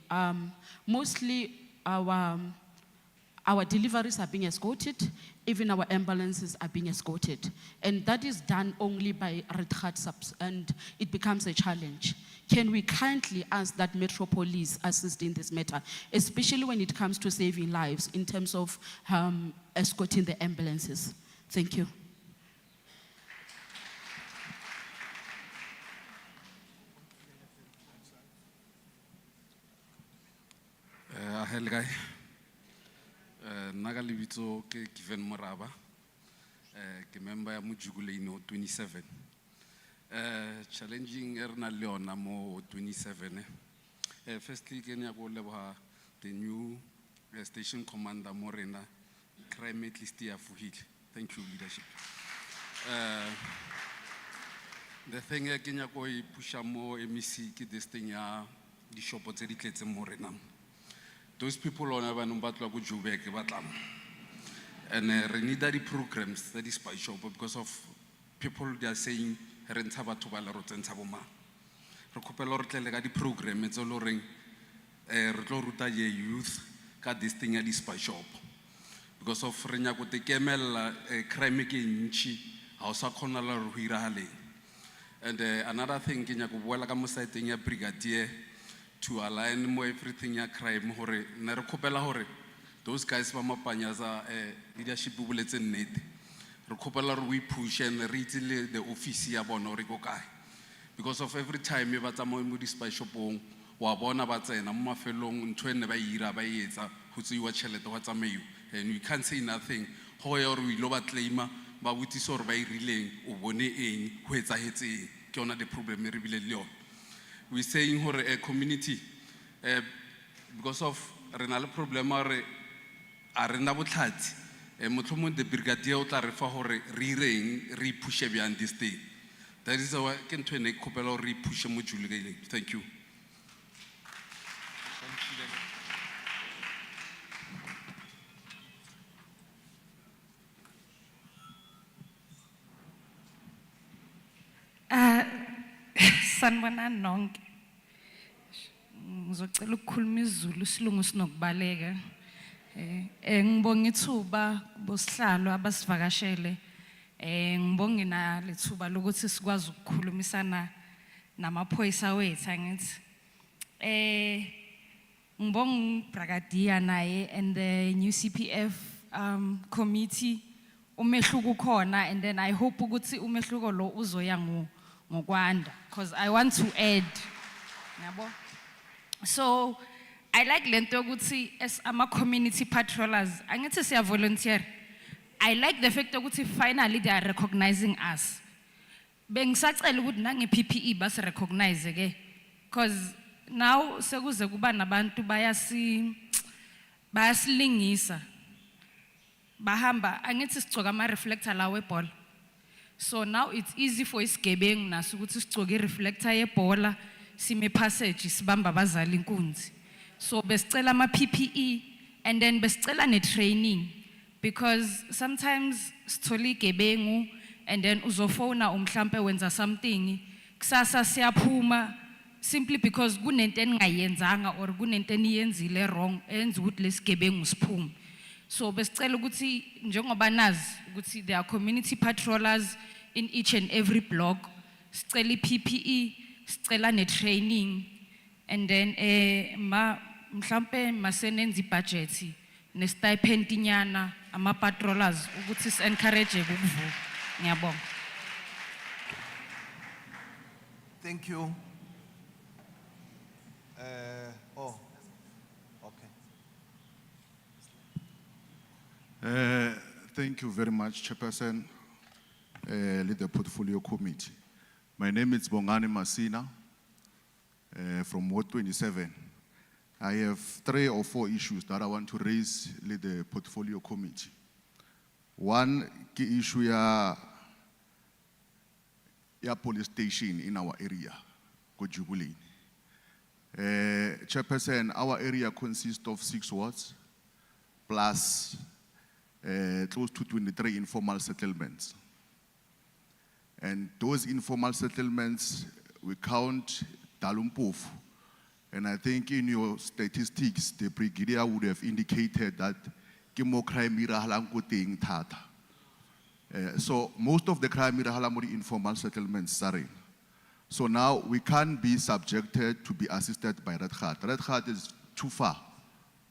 mostly our deliveries are being escorted, even our ambulances are being escorted. And that is done only by Red Heart subs, and it becomes a challenge. Can we kindly ask that Metro Police assist in this matter, especially when it comes to saving lives in terms of escorting the ambulances? Thank you. Helga, naga libitso ke Given Moraba, ke member ya Jugu Lane 27. Challenging erna leona mo 27. Firstly, ke nya go leboha the new station commander Morena, crime at least ya fuhile. Thank you, leadership. The thing ke nya go pusha mo MEC ke this thing ya di shopo tse di tletse Morena. Those people on our number to go Joburg, and we need the programs that is by shop because of people they are saying rentaba to balaro tentaboma. Recopelor telega the program it's all ring ruta ye youth ka this thing at this by shop because of renya go te kemela crime ke nchi ha sa khona la ro hira hale. And another thing ke nya go boela ka mo site ya brigadier to align more everything ya crime hore na re khopela hore those guys ba mapanyaza leadership buletse nnete re khopela re we push and re itile the office ya bona re go kae because of every time ba tsamao mo di spy shopong wa bona ba tsena mo mafelong ntwe ne ba ira ba etsa go tsiwa tšhelete wa tsameo and you can't say nothing ho ya re ilo ba claima ba butise hore ba irileng o bone eng ho etsahetseng ke ona the problem re bile le yona. We saying hore a community because of renal problem are arena botlhatsi motlhomong the brigadier o tla re fa hore re reng re push beyond this thing. That is why ke ntwe ne khopela re push mo Juligaileng. Thank you. Sanibonani nonke. Ngizocela ukukhuluma isiZulu isilungu sinokubaleka. Ngibonga ithuba bosihlalo abasivakashele. Ngibonga na lethuba lokuthi sikwazi ukukhulumisana namaphoyisa wethu angithi. Ngibonga Brigadier naye and the new CPF committee umehluko khona, and then I hope ukuthi umehluko lo uzoya ngokwanda because I want to add. Yabo. So I like lento ukuthi as ama community patrollers angithi siya volunteer. I like the fact ukuthi finally they are recognizing us. Bengisacela ukuthi nange PPE bas recognize ke because now sekuze kuba nabantu bayasilingisa. Bahamba angithi sigcoka ama reflector lawo ebhola. So now it's easy for isigebengu naso ukuthi sigcoke ireflector yebhola sime passage sibamba abazali inkunzi. So besicela ama PPE and then besicela ne training because sometimes sitholi igebengu and then uzofona umhlambe wenza something kusasa siyaphuma simply because kunento engayenzanga or kunento eniyenzile wrong enza ukuthi lesigebengu siphume. So besicela ukuthi njengoba nazi ukuthi there are community patrollers in each and every block, sicela PPE, sicela ne training, and then mhlambe masenenza budget ne stipend nyana ama patrollers ukuthi si encourage ukuvuka. Ngiyabonga. Thank you. Thank you very much, Chairperson, lead the Portfolio Committee. My name is Bongani Masina from Ward 27. I have 3 or 4 issues that I want to raise with the Portfolio Committee. One key issue ya police station in our area, Jugu Lane. Chairperson, our area consists of 6 wards plus close to 23 informal settlements. And those informal settlements, we count Dalumpofu. And I think in your statistics, the brigadier would have indicated that ke mo crime irahalang ko teng thata. So most of the crime irahalang mo di informal settlements sa rena. So now we can't be subjected to be assisted by Red Heart. Red Heart is too far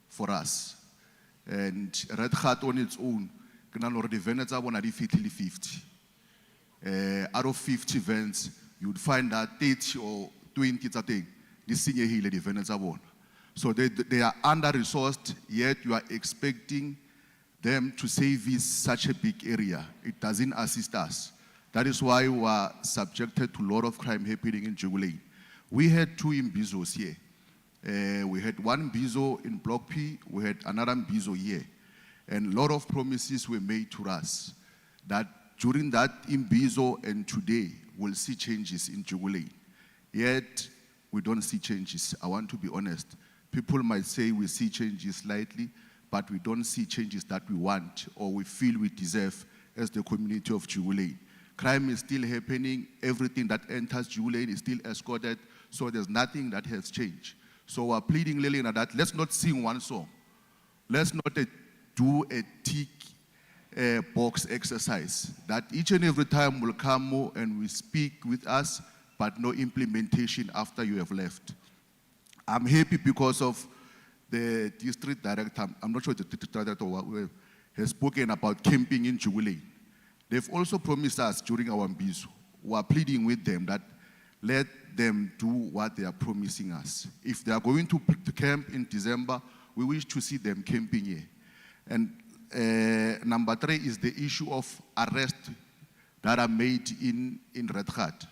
for us. And Red Heart on its own, the vans are 50. Out of 50 vans, you'd find that 30 or 20 thing, this senior hill the vans are one. So they are under-resourced, yet you are expecting them to service such a big area. It doesn't assist us. That is why we are subjected to a lot of crime happening in Jubilee. We had 2 Mbizos here. We had 1 Mbizo in Block P, we had another Mbizo here. And a lot of promises were made to us that during that Mbizo and today, we'll see changes in Jubilee. Yet, we don't see changes. I want to be honest. People might say we see changes slightly, but we don't see changes that we want or we feel we deserve as the community of Jubilee. Crime is still happening. Everything that enters Jubilee is still escorted. So there's nothing that has changed. So we're pleading, Lilina, that let's not sing one song. Let's not do a tick box exercise. That each and every time will come and will speak with us, but no implementation after you have left. I'm happy because of the district director. I'm not sure the district director has spoken about camping in Jubilee. They've also promised us during our Mbizo. We are pleading with them that let them do what they are promising us. If they are going to camp in December, we wish to see them camping here. And number 3 is the issue of arrests that are made in Red Heart.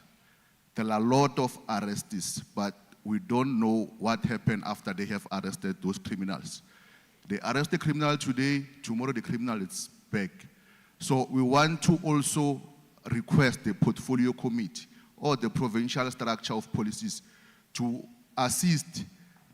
There are a lot of arrests, but we don't know what happened after they have arrested those criminals. They arrest the criminal today, tomorrow the criminal is back. So we want to also request the portfolio committee or the provincial structure of policies to assist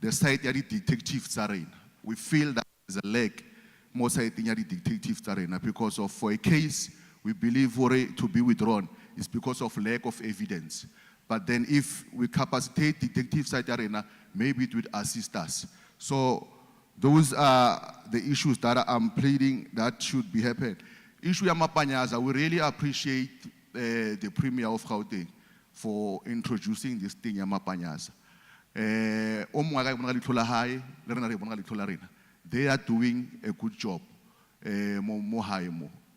the site yadi detectives arena. We feel that there's a lack more site yadi detectives arena because of for a case we believe for it to be withdrawn is because of lack of evidence. But then if we capacitate detective site arena, maybe it would assist us. So those are the issues that I'm pleading that should be happening. Issue Yamapanyaza, we really appreciate the Premier of Gauteng for introducing this thing Yamapanyaza. They are doing a good job.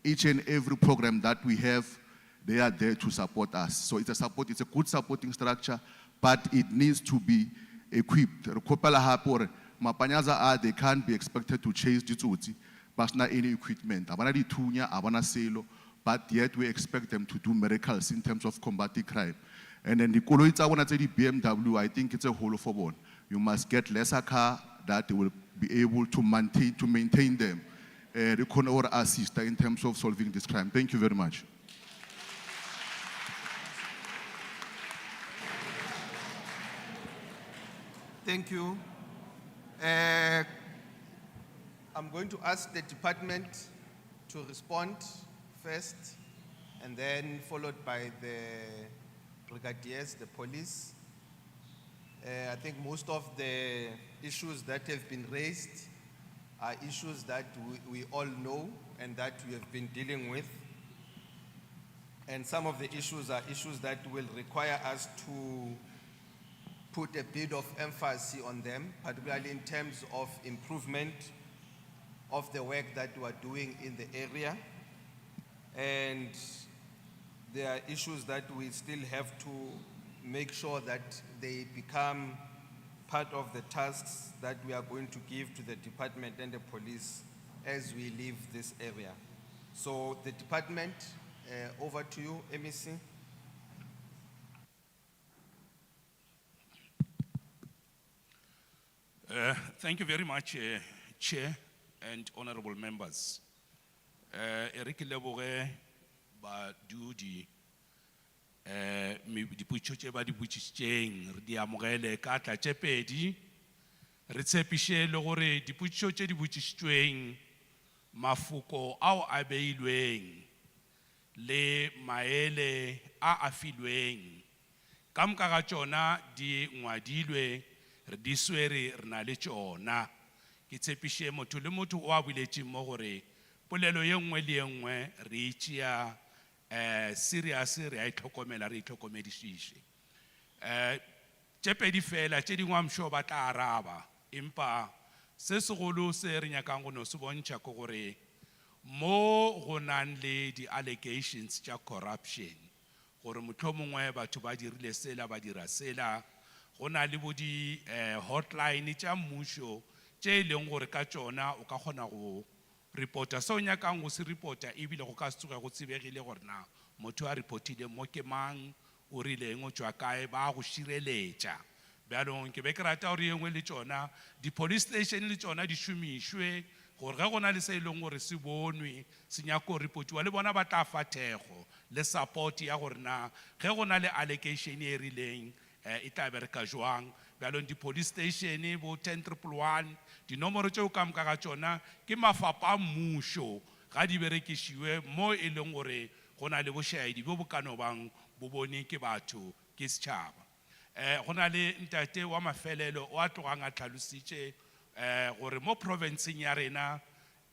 Each and every program that we have, they are there to support us. So it's a good supporting structure, but it needs to be equipped. Mapanyaza they can't be expected to chase the Tutsi. But not any equipment. But yet we expect them to do miracles in terms of combating crime. And then the BMW, I think it's a whole for one. You must get lesser car that will be able to maintain them. Or assist in terms of solving this crime. Thank you very much. Thank you. I'm going to ask the department to respond first, and then followed by the brigadiers, the police. I think most of the issues that have been raised are issues that we all know and that we have been dealing with. And some of the issues are issues that will require us to put a bit of emphasis on them, particularly in terms of improvement of the work that we are doing in the area. And there are issues that we still have to make sure that they become part of the tasks that we are going to give to the department and the police as we leave this area. So the department, over to you, MEC. Thank you very much, Chair and honorable members. Eric Leboge, Badudi, dipotšišo tše ba di botšišitšeng re di amogele ka tlatšepedi re tshepiše le gore dipotšišo tše di botšišitšweng mafoko ao a beilweng le maele a filweng ka moka ga tšona di ngwadilwe re di swere re na le tšona ke tshepiše motho le motho o a boletše mo gore polelo ye nngwe le ye nngwe re e tšea serious re a itlhokomela re itlhokomedišiše tše pedi fela tše dingwe I'm sure ba tla araba empa se segolo se re nyakang go no se bontšha ke gore mo go nang le di-allegations tša corruption gore mohlomongwe batho ba dirile sela ba dira sela go na le bo di-hotline tša mmušo tše e leng gore ka tšona o ka kgona go reporta seo nyakang go se reporta ebile go ka se tsoge go tsebegile gore na motho a reportile mo ke mang o rileng o tšwa kae ba go šireletša bjalong ke be ke rata gore yengwe le tšona di-police station le tšona di šomišwe gore ge go na le se e leng gore se bonwe se nyako go reportiwa le bona ba tla fa thekgo le support ya gore na ge go na le allegation e rileng e tla bereka jwang bjalong di-police station bo 10-111 dinomoro tšeo ka moka ga tšona ke mafapha a mmušo ga di berekišiwe mo e leng gore go na le bošaedi bo bo kano bang bo bone ke batho ke setšhaba go na le ntate wa mafelelo o a tlogang a tlhalositše gore mo provinceng ya rena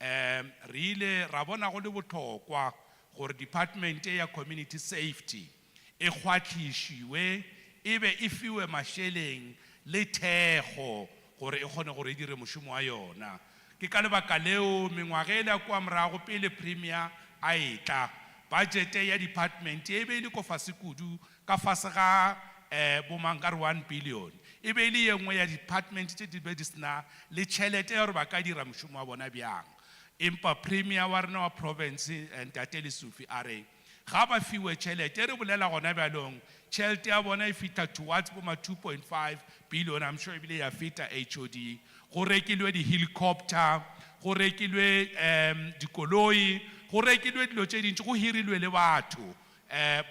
re ile ra bona go le bohlokwa gore department ya community safety e kgwatlišiwe e be e fiwe mašeleng le thekgo gore e kgone gore e dire mošomo wa yona ke ka lebaka leo mengwagela kwa morago pele premier a etla budget ya department e be ile ko fase kudu ka fase ga bomankare 1 billion e be ile yengwe ya department tše di be di sena le tšhelete ya gore ba ka dira mošomo wa bona bjang empa premier wa rena wa province ntate Lesufi a re ga ba fiwe tšhelete re bolela gona bjalong tšhelete ya bona e fita towards boma 2.5 billion I'm sure ebile ya fita HOD go rekilwe di-helicopter go rekilwe dikoloi go rekilwe dilo tše dintši go hirilwe le batho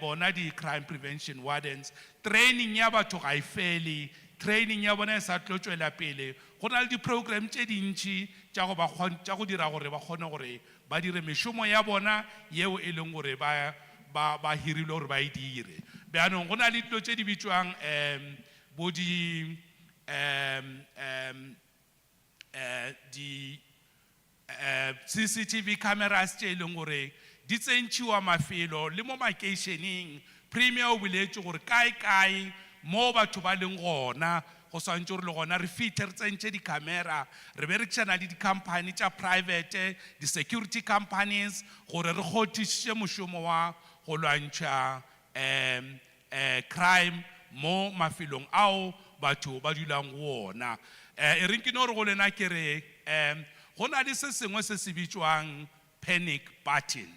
bona di-crime prevention wardens training ya batho ga e fele training ya bona e sa tlo tšwela pele go na le di-program tše dintši tša go dira gore ba kgone gore ba dire mešomo ya bona yeo e leng gore ba hirilwe gore ba e dire bjanong go na le dilo tše di bitswang bo di CCTV cameras tše e leng gore di tsentšhiwa mafelo le mo makeišeneng premier o boletše gore kae mo batho ba leng gona go swantse gore le gona re fithe re tsentše di-camera re berekišana le di-company tša private di-security companies gore re kgothišiše mošomo wa go lwantšha crime mo mafelong ao batho ba dulang go ona e reng ke no re go lena ke re go na le se sengwe se se bitswang panic button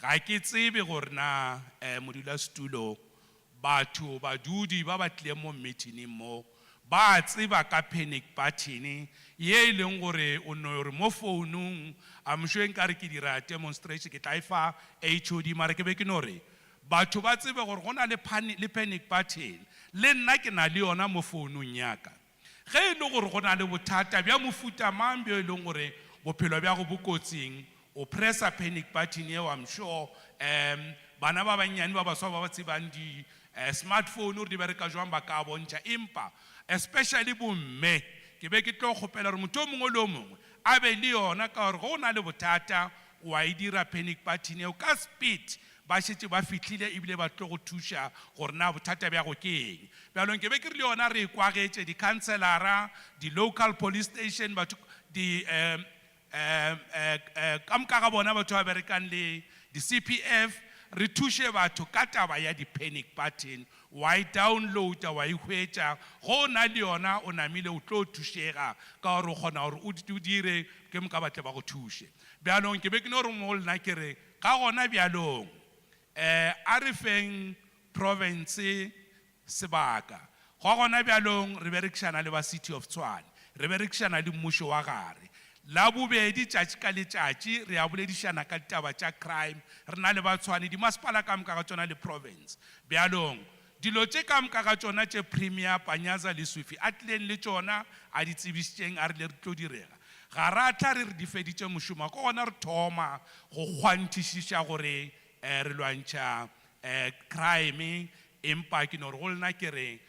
ga ke tsebe gore na modulasetulo batho badudi ba tlileng mo meeting mo ba tseba ka panic button ye e leng gore o no re mo founung I'm sure nka re ke dira demonstration ke tla ifa HOD mara ke be ke no re batho ba tsebe gore go na le panic button le nna ke na le yona mo founung yaka ge e le gore go na le bothata bja mofuta mang bjo e leng gore bophelo bja go bokotsing o pressa panic button eo I'm sure bana ba bannyane ba baswa ba tsebang di smartphone o di bereka jwang ba ka bontšha empa especially bomme ke be ke tlo kgopela gore motho o mongwe le o mongwe a be le yona ka gore go na le bothata wa e dira panic button eo ka speed ba šetse ba fitlhile ebile ba tlo go thuša gore na bothata bja go ke eng bjalong ke be ke re le yona re e kwagetše di-councilora di-local police station batho ka moka ga bona batho ba berekang le di-CPF re thuše batho ka taba ya di-panic button wa e downloada wa e hwetša go na le yona o namile o tlo thušega ka gore o kgona gore o dire ke moka batle ba go thuše bjalong ke be ke no re mo lena ke re ka gona bjalong a re feng province sebaka go gona bjalong re berekišana le ba City of Tshwane re berekišana le mmušo wa gare La bobedi tšatši ka letšatši re a boledišana ka ditaba tša crime re na le batshwane di masepala ka moka ga tšona le province bjalong dilo tše ka moka ga tšona tše premier Panyaza le Swifi a tlileng le tšona a di tsebišitšeng a rile re tlo direga ga ra tla re re di feditše mošomo ko gona re thoma go kgwantišiša gore re lwantšha crime empa ke no re go lena ke re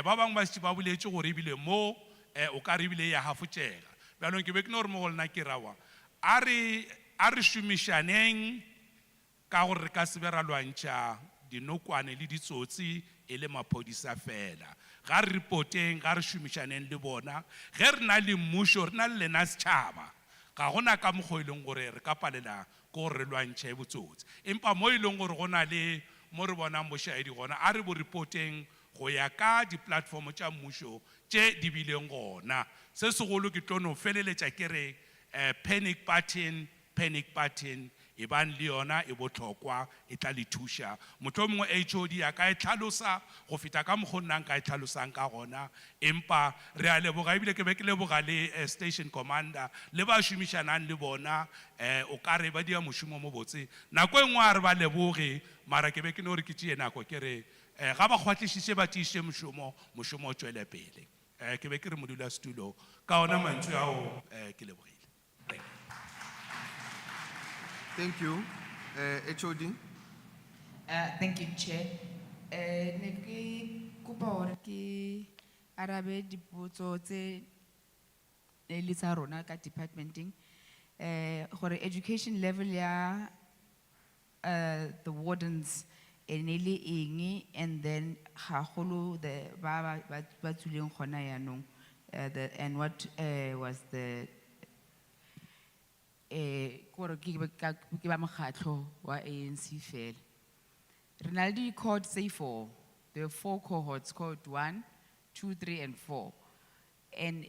ba bangwe ba šetše ba boletše gore ebile mo o ka re ebile ya hafotšega bjalong ke be ke no re mo go lena ke rawa a re šomišaneng ka gore re ka se be ra lwantšha dinokwane le ditsotsi e le maphodisa fela ga re repoteng ga re šomišaneng le bona ge re na le mmušo re na le lena setšhaba ga gona ka mokgwa e leng gore re ka palela ko gore re lwantšhe botsotsi empa mo e leng gore go na le mo re bonang bošaedi gona a re bo repoteng go ya ka di-platform tša mmušo tše di bileng gona se segolo ke tlo no feleletša ke re panic button e ban le yona e botlhokwa e tla le thuša mohlomongwe HOD a ka e tlhalosa go feta ka mokgwa nna nka e tlhalosang ka gona empa re a leboga ebile ke be ke leboga le station commander le ba šomišanang le bona o ka re ba dia mošomo mo botse nako e nngwe a re ba leboge mara ke be ke no re ke tšee nako ke re ga ba kgwatlišiše ba tiiše mošomo o tšwele pele ke be ke re modulasetulo ka ona mantswe ao ke lebogile. Thank you. HOD. Thank you, Chair. Ne ke kopa hore ke arabe dipotso tse le tsa rona ka departmenting. Gore education level ya the wardens enele eng and then haholo the ba tsuleng gona yanong and what was the gore ke ba mokgatlo wa ANC fela re na le di-cohort tse 4 there were 4 cohorts cohort 1 2 3 and 4 and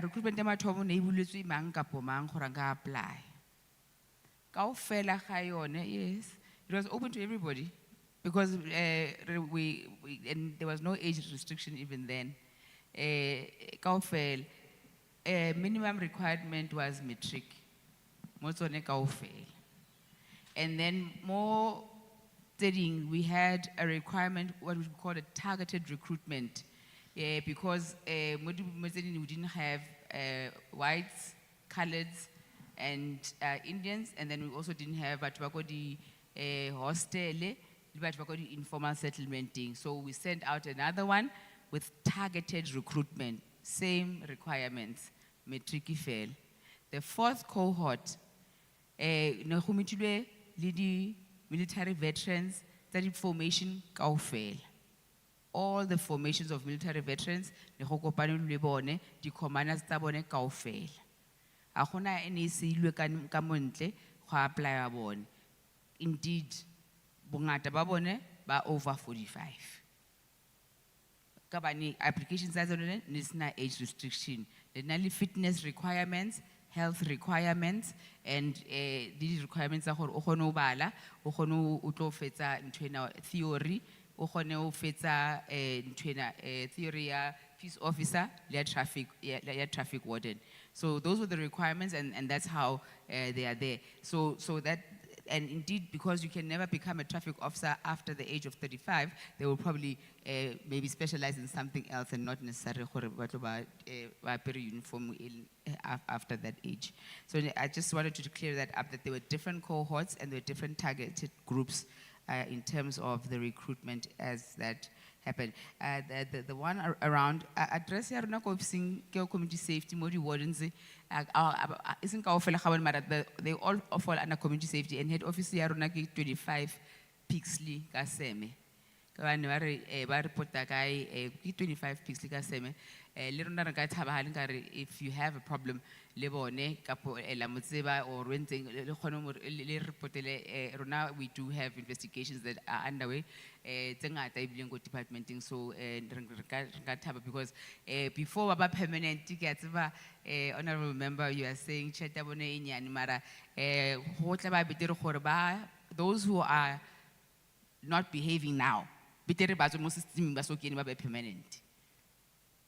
recruitment ya mathomo ne e buletswe mang kapo mang gore nka apply kaofela ga yone yes it was open to everybody because and there was no age restriction even then kaofela minimum requirement was matric and then more studying, we had a requirement, what we call a targeted recruitment, because we didn't have whites, coloreds, and Indians, and then we also didn't have the hostel, informal settlement thing. So we sent out another one with targeted recruitment, same requirements, matric fail. The 4th cohort, ne gomitilwe le di military veterans tsa di formation kaofela all the formations of military veterans ne go kopaneng le bone di commanders tsa bone kaofela a gona ene se ilwe ka montle go apply bone indeed bongata ba bone ba over 45 ka bani applications tsa tsone ne sena age restriction le na le fitness requirements health requirements and these requirements are o kgone o bala o kgone o tlo fetsa ntwena theory o kgone o fetsa ntwena theory ya peace officer le traffic warden so those were the requirements and that's how they are there so that and indeed because you can never become a traffic officer after the age of 35 they will probably maybe specialize in something else and not necessarily uniform after that age. So I just wanted to clear that up, that there were different cohorts and there were different targeted groups in terms of the recruitment as that happened. The one around address ya rona ko community safety mo di wardens isn't kaofela ga bone they all fall under community safety and head office ya rona ke 25 Pixley ka Seme ka bane ba reporta kae 25 Pixley ka Seme le rona re ka thaba ka re if you have a problem le bone kapo la motseba or wentseng le khone le reportele rona we do have investigations that are underway tsengata e bileng go departmenting so re ka thaba because before ba permanent ke a tseba honorable member you are saying cheta bone e nyane mara go tla ba betere gore ba those who are not behaving now betere ba tswe mo system ba so kene ba be permanent.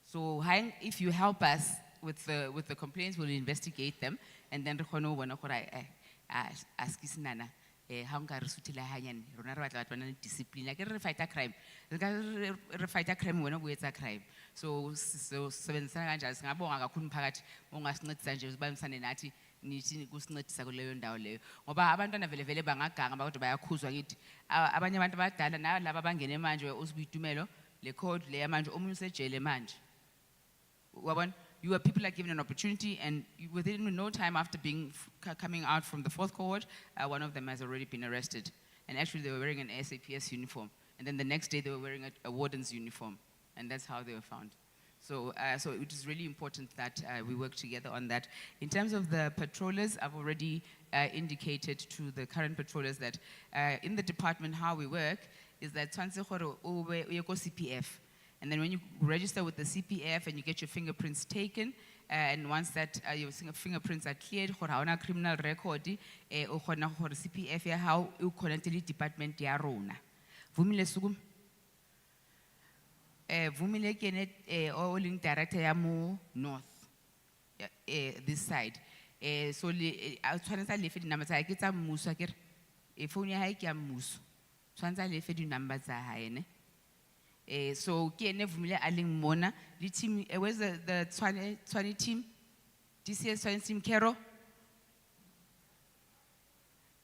So if you help us with the complaints, we'll investigate them, and then re kgone ho bona gore ask isinana ha nka re suthile hanyane rona re batla batho ba nang le discipline ke re fight crime re fight crime wena bo etsa crime so sebenzisana kanjalo singabonga kakhulu umphakathi ongasincedisa nje usibanisane nathi nithi kusincedisa kuleyo ndawo leyo ngoba abantwana vele vele bangaganga bakodwa bayakhuzwa ngithi abanye abantu abadala nalabo abangene manje usibitumelo le code le yamanje omunye usejele manje wabona people are given an opportunity, and within no time after coming out from the fourth cohort, one of them has already been arrested. And actually, they were wearing an SAPS uniform. And then the next day, they were wearing a warden's uniform. And that's how they were found. So it is really important that we work together on that. In terms of the patrollers, I've already indicated to the current patrollers that in the department, how we work is that CPF. And then when you register with the CPF and you get your fingerprints taken, and once that your fingerprints are cleared, for our criminal record, or CPF, how you connect the department ya rona. Vumile sugum. Vumile kene all in director ya mo north, this side. So I was trying to leave the numbers. I get some musa. If only I can mus. Trying to leave the numbers are high. So Kiene Vumile Aling Mona, the team where's the 20 team? DCS 20 team Kero.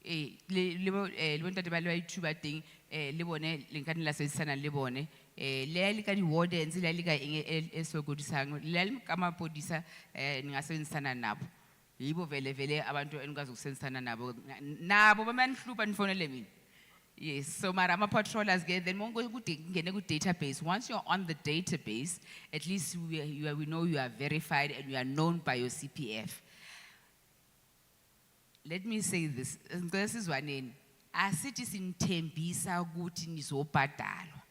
Libon that evaluate two bad thing, Libone, Lincoln Lassana Libone, Lelica wardens, Lelica so good sang, Lel Kama Podisa, Nasan Sana Nab. Libo Vele Vele, Abantu Engas Sana Nabo, Nabo man Floop and Fonelemi. Yes, so Marama patrollers get then get a good database. Once you're on the database, at least we know you are verified and you are known by your CPF. Let me say this. This is one in. As it is in Tembisa, good in his opadalo.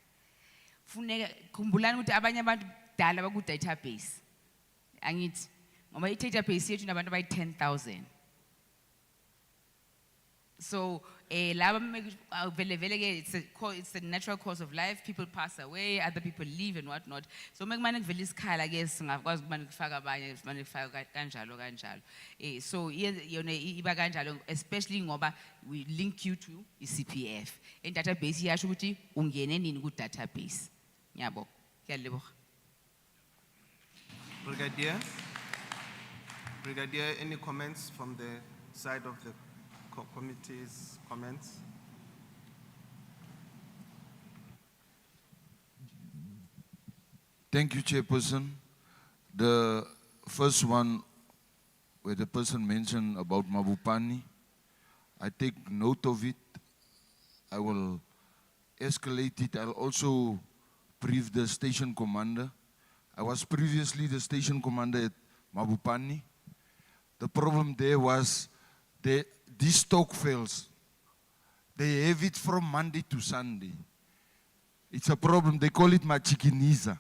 Funega Kumbulan with Abanya Dala good database. And it's my database here to about 10,000. So it's a natural course of life. People pass away, other people leave and whatnot. So make manik velis khala guess ngakwazi manifaka abanye manifaka kanjalo kanjalo. So iba kanjalo especially ngoba we link you to CPF. In database yasho ukuthi ungene nini ku database. Ngiyabo. Ngiyaleboga. Brigadier, any comments from the side of the committee's comments? Thank you, Chairperson. The first one, where the person mentioned about Mabopane, I take note of it. I will escalate it. I'll also brief the station commander. I was previously the station commander at Mabopane. The problem there was these stock fails. They have it from Monday to Sunday. It's a problem. They call it machikiniza.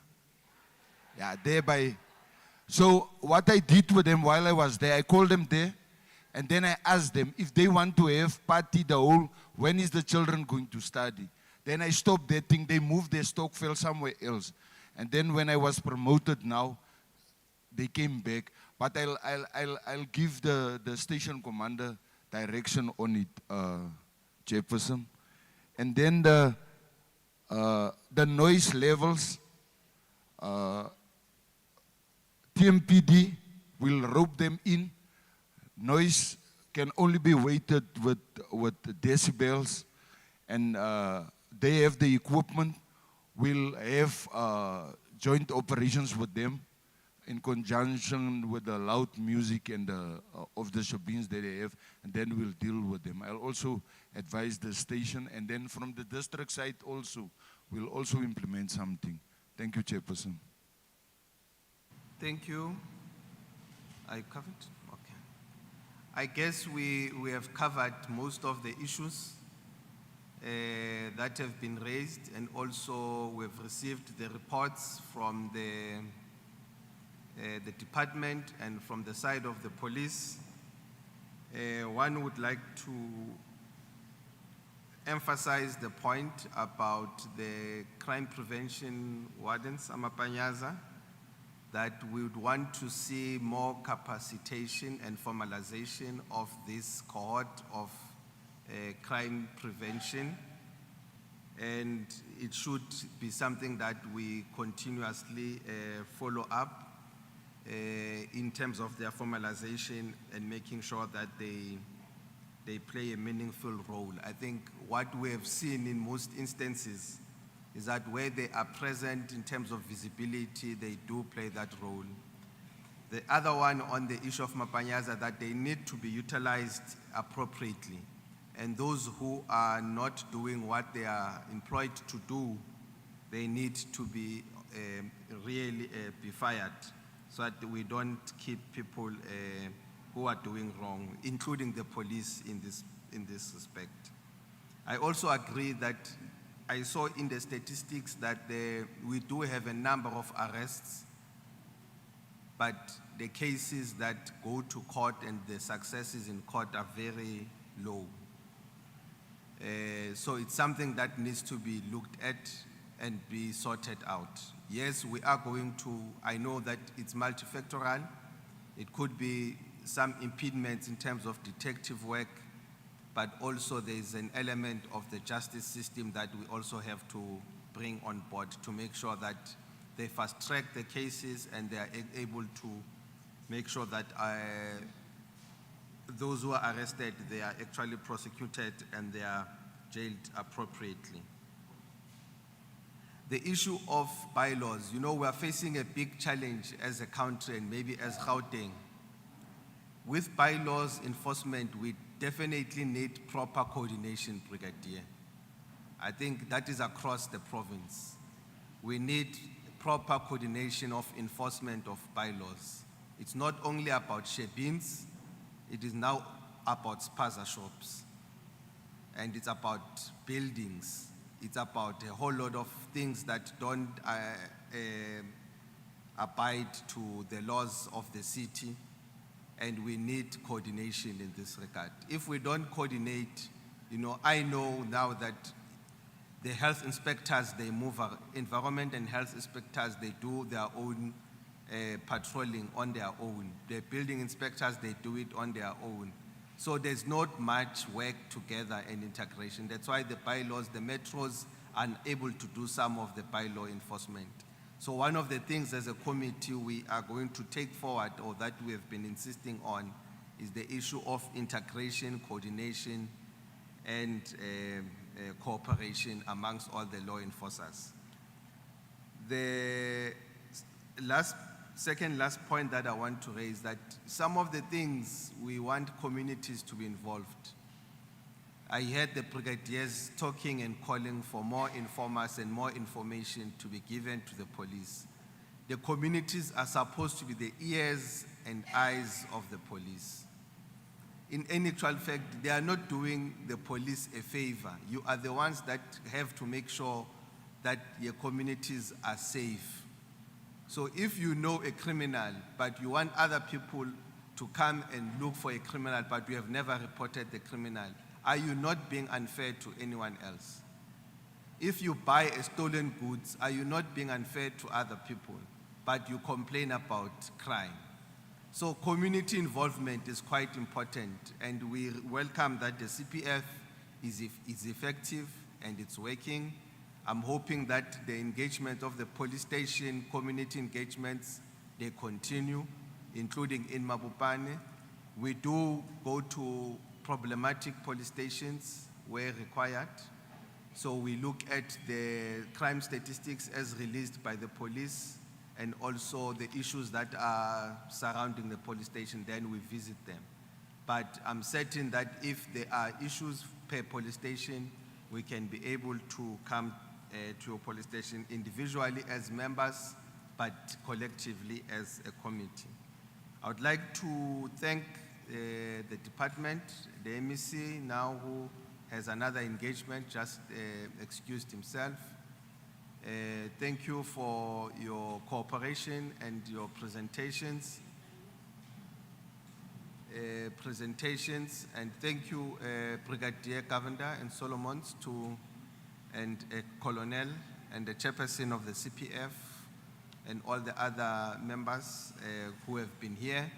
Yeah, thereby. So what I did with them while I was there, I called them there, and then I asked them if they want to have party the whole, when is the children going to study? Then I stopped that thing. They moved their stock fail somewhere else. And then when I was promoted now, they came back. But I'll give the station commander direction on it, Chairperson. And then the noise levels, TMPD will rope them in. Noise can only be weighted with decibels, and they have the equipment. We'll have joint operations with them in conjunction with the loud music and of the shebeens that they have, and then we'll deal with them. I'll also advise the station, and then from the district side also, we'll also implement something. Thank you, Chairperson. Thank you. I covered? Okay. I guess we have covered most of the issues that have been raised, and also we've received the reports from the department and from the side of the police. One would like to emphasize the point about the crime prevention wardens, Amapanyaza. that we would want to see more capacitation and formalization of this cohort of crime prevention. And it should be something that we continuously follow up in terms of their formalization and making sure that they play a meaningful role. I think what we have seen in most instances is that where they are present in terms of visibility, they do play that role. The other one on the issue of Mapanyaza, that they need to be utilized appropriately. And those who are not doing what they are employed to do, they need to be really be fired, so that we don't keep people who are doing wrong, including the police in this respect. I also agree that I saw in the statistics that we do have a number of arrests, but the cases that go to court and the successes in court are very low. So it's something that needs to be looked at and be sorted out. Yes, we are going to, I know that it's multifactorial. It could be some impediments in terms of detective work, but also there's an element of the justice system that we also have to bring on board to make sure that they fast track the cases and they are able to make sure that those who are arrested, they are actually prosecuted and they are jailed appropriately. The issue of bylaws, you know, we are facing a big challenge as a country and maybe as Gauteng. With bylaws enforcement, we definitely need proper coordination, Brigadier. I think that is across the province. We need proper coordination of enforcement of bylaws. It's not only about shebins, it is now about spaza shops. And it's about buildings. It's about a whole lot of things that don't abide to the laws of the city. And we need coordination in this regard. If we don't coordinate, you know, I know now that the health inspectors, they move, environment and health inspectors, they do their own patrolling on their own. The building inspectors, they do it on their own. So there's not much work together and integration. That's why the bylaws, the metros are unable to do some of the bylaw enforcement. So one of the things as a committee we are going to take forward, or that we have been insisting on, is the issue of integration, coordination, and cooperation amongst all the law enforcers. The second last point that I want to raise, that some of the things we want communities to be involved. I heard the brigadiers talking and calling for more informers and more information to be given to the police. The communities are supposed to be the ears and eyes of the police. In actual fact, they are not doing the police a favor. You are the ones that have to make sure that your communities are safe. So if you know a criminal, but you want other people to come and look for a criminal, but you have never reported the criminal, are you not being unfair to anyone else? If you buy a stolen goods, are you not being unfair to other people, but you complain about crime? So community involvement is quite important, and we welcome that the CPF is effective and it's working. I'm hoping that the engagement of the police station, community engagements, they continue, including in Mabopane. We do go to problematic police stations where required. So we look at the crime statistics as released by the police and also the issues that are surrounding the police station, then we visit them. But I'm certain that if there are issues per police station, we can be able to come to a police station individually as members, but collectively as a committee. I would like to thank the department, the MEC now who has another engagement, just excused himself. Thank you for your cooperation and your presentations. And thank you, Brigadier Governor and Solomons, and Colonel and the chairperson of the CPF and all the other members who have been here.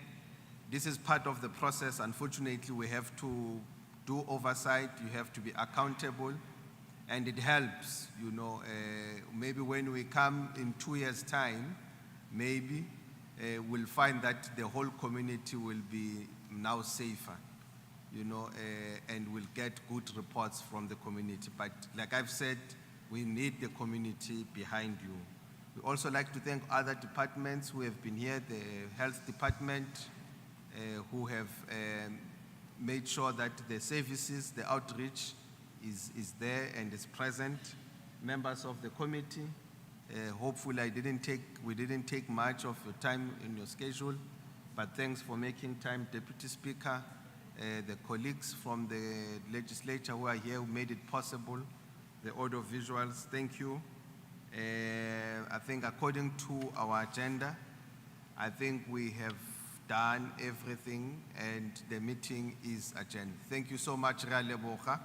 This is part of the process. Unfortunately, we have to do oversight. You have to be accountable, and it helps, you know, maybe when we come in 2 years' time, maybe we'll find that the whole community will be now safer, you know, and we'll get good reports from the community. But like I've said, we need the community behind you. We also like to thank other departments who have been here, the health department, who have made sure that the services, the outreach is there and is present. Members of the committee, hopefully we didn't take much of your time in your schedule, but thanks for making time. Deputy Speaker, the colleagues from the legislature who are here who made it possible, the audio visuals, thank you. I think according to our agenda, I think we have done everything and the meeting is adjourned. Thank you so much, Ra leboga.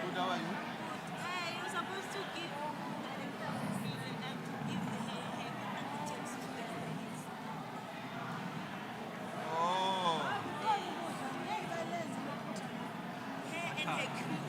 Good, how are you? Hey, you're supposed to give Director Mosile and to give the architects to the ladies. Oh. Her and her crew.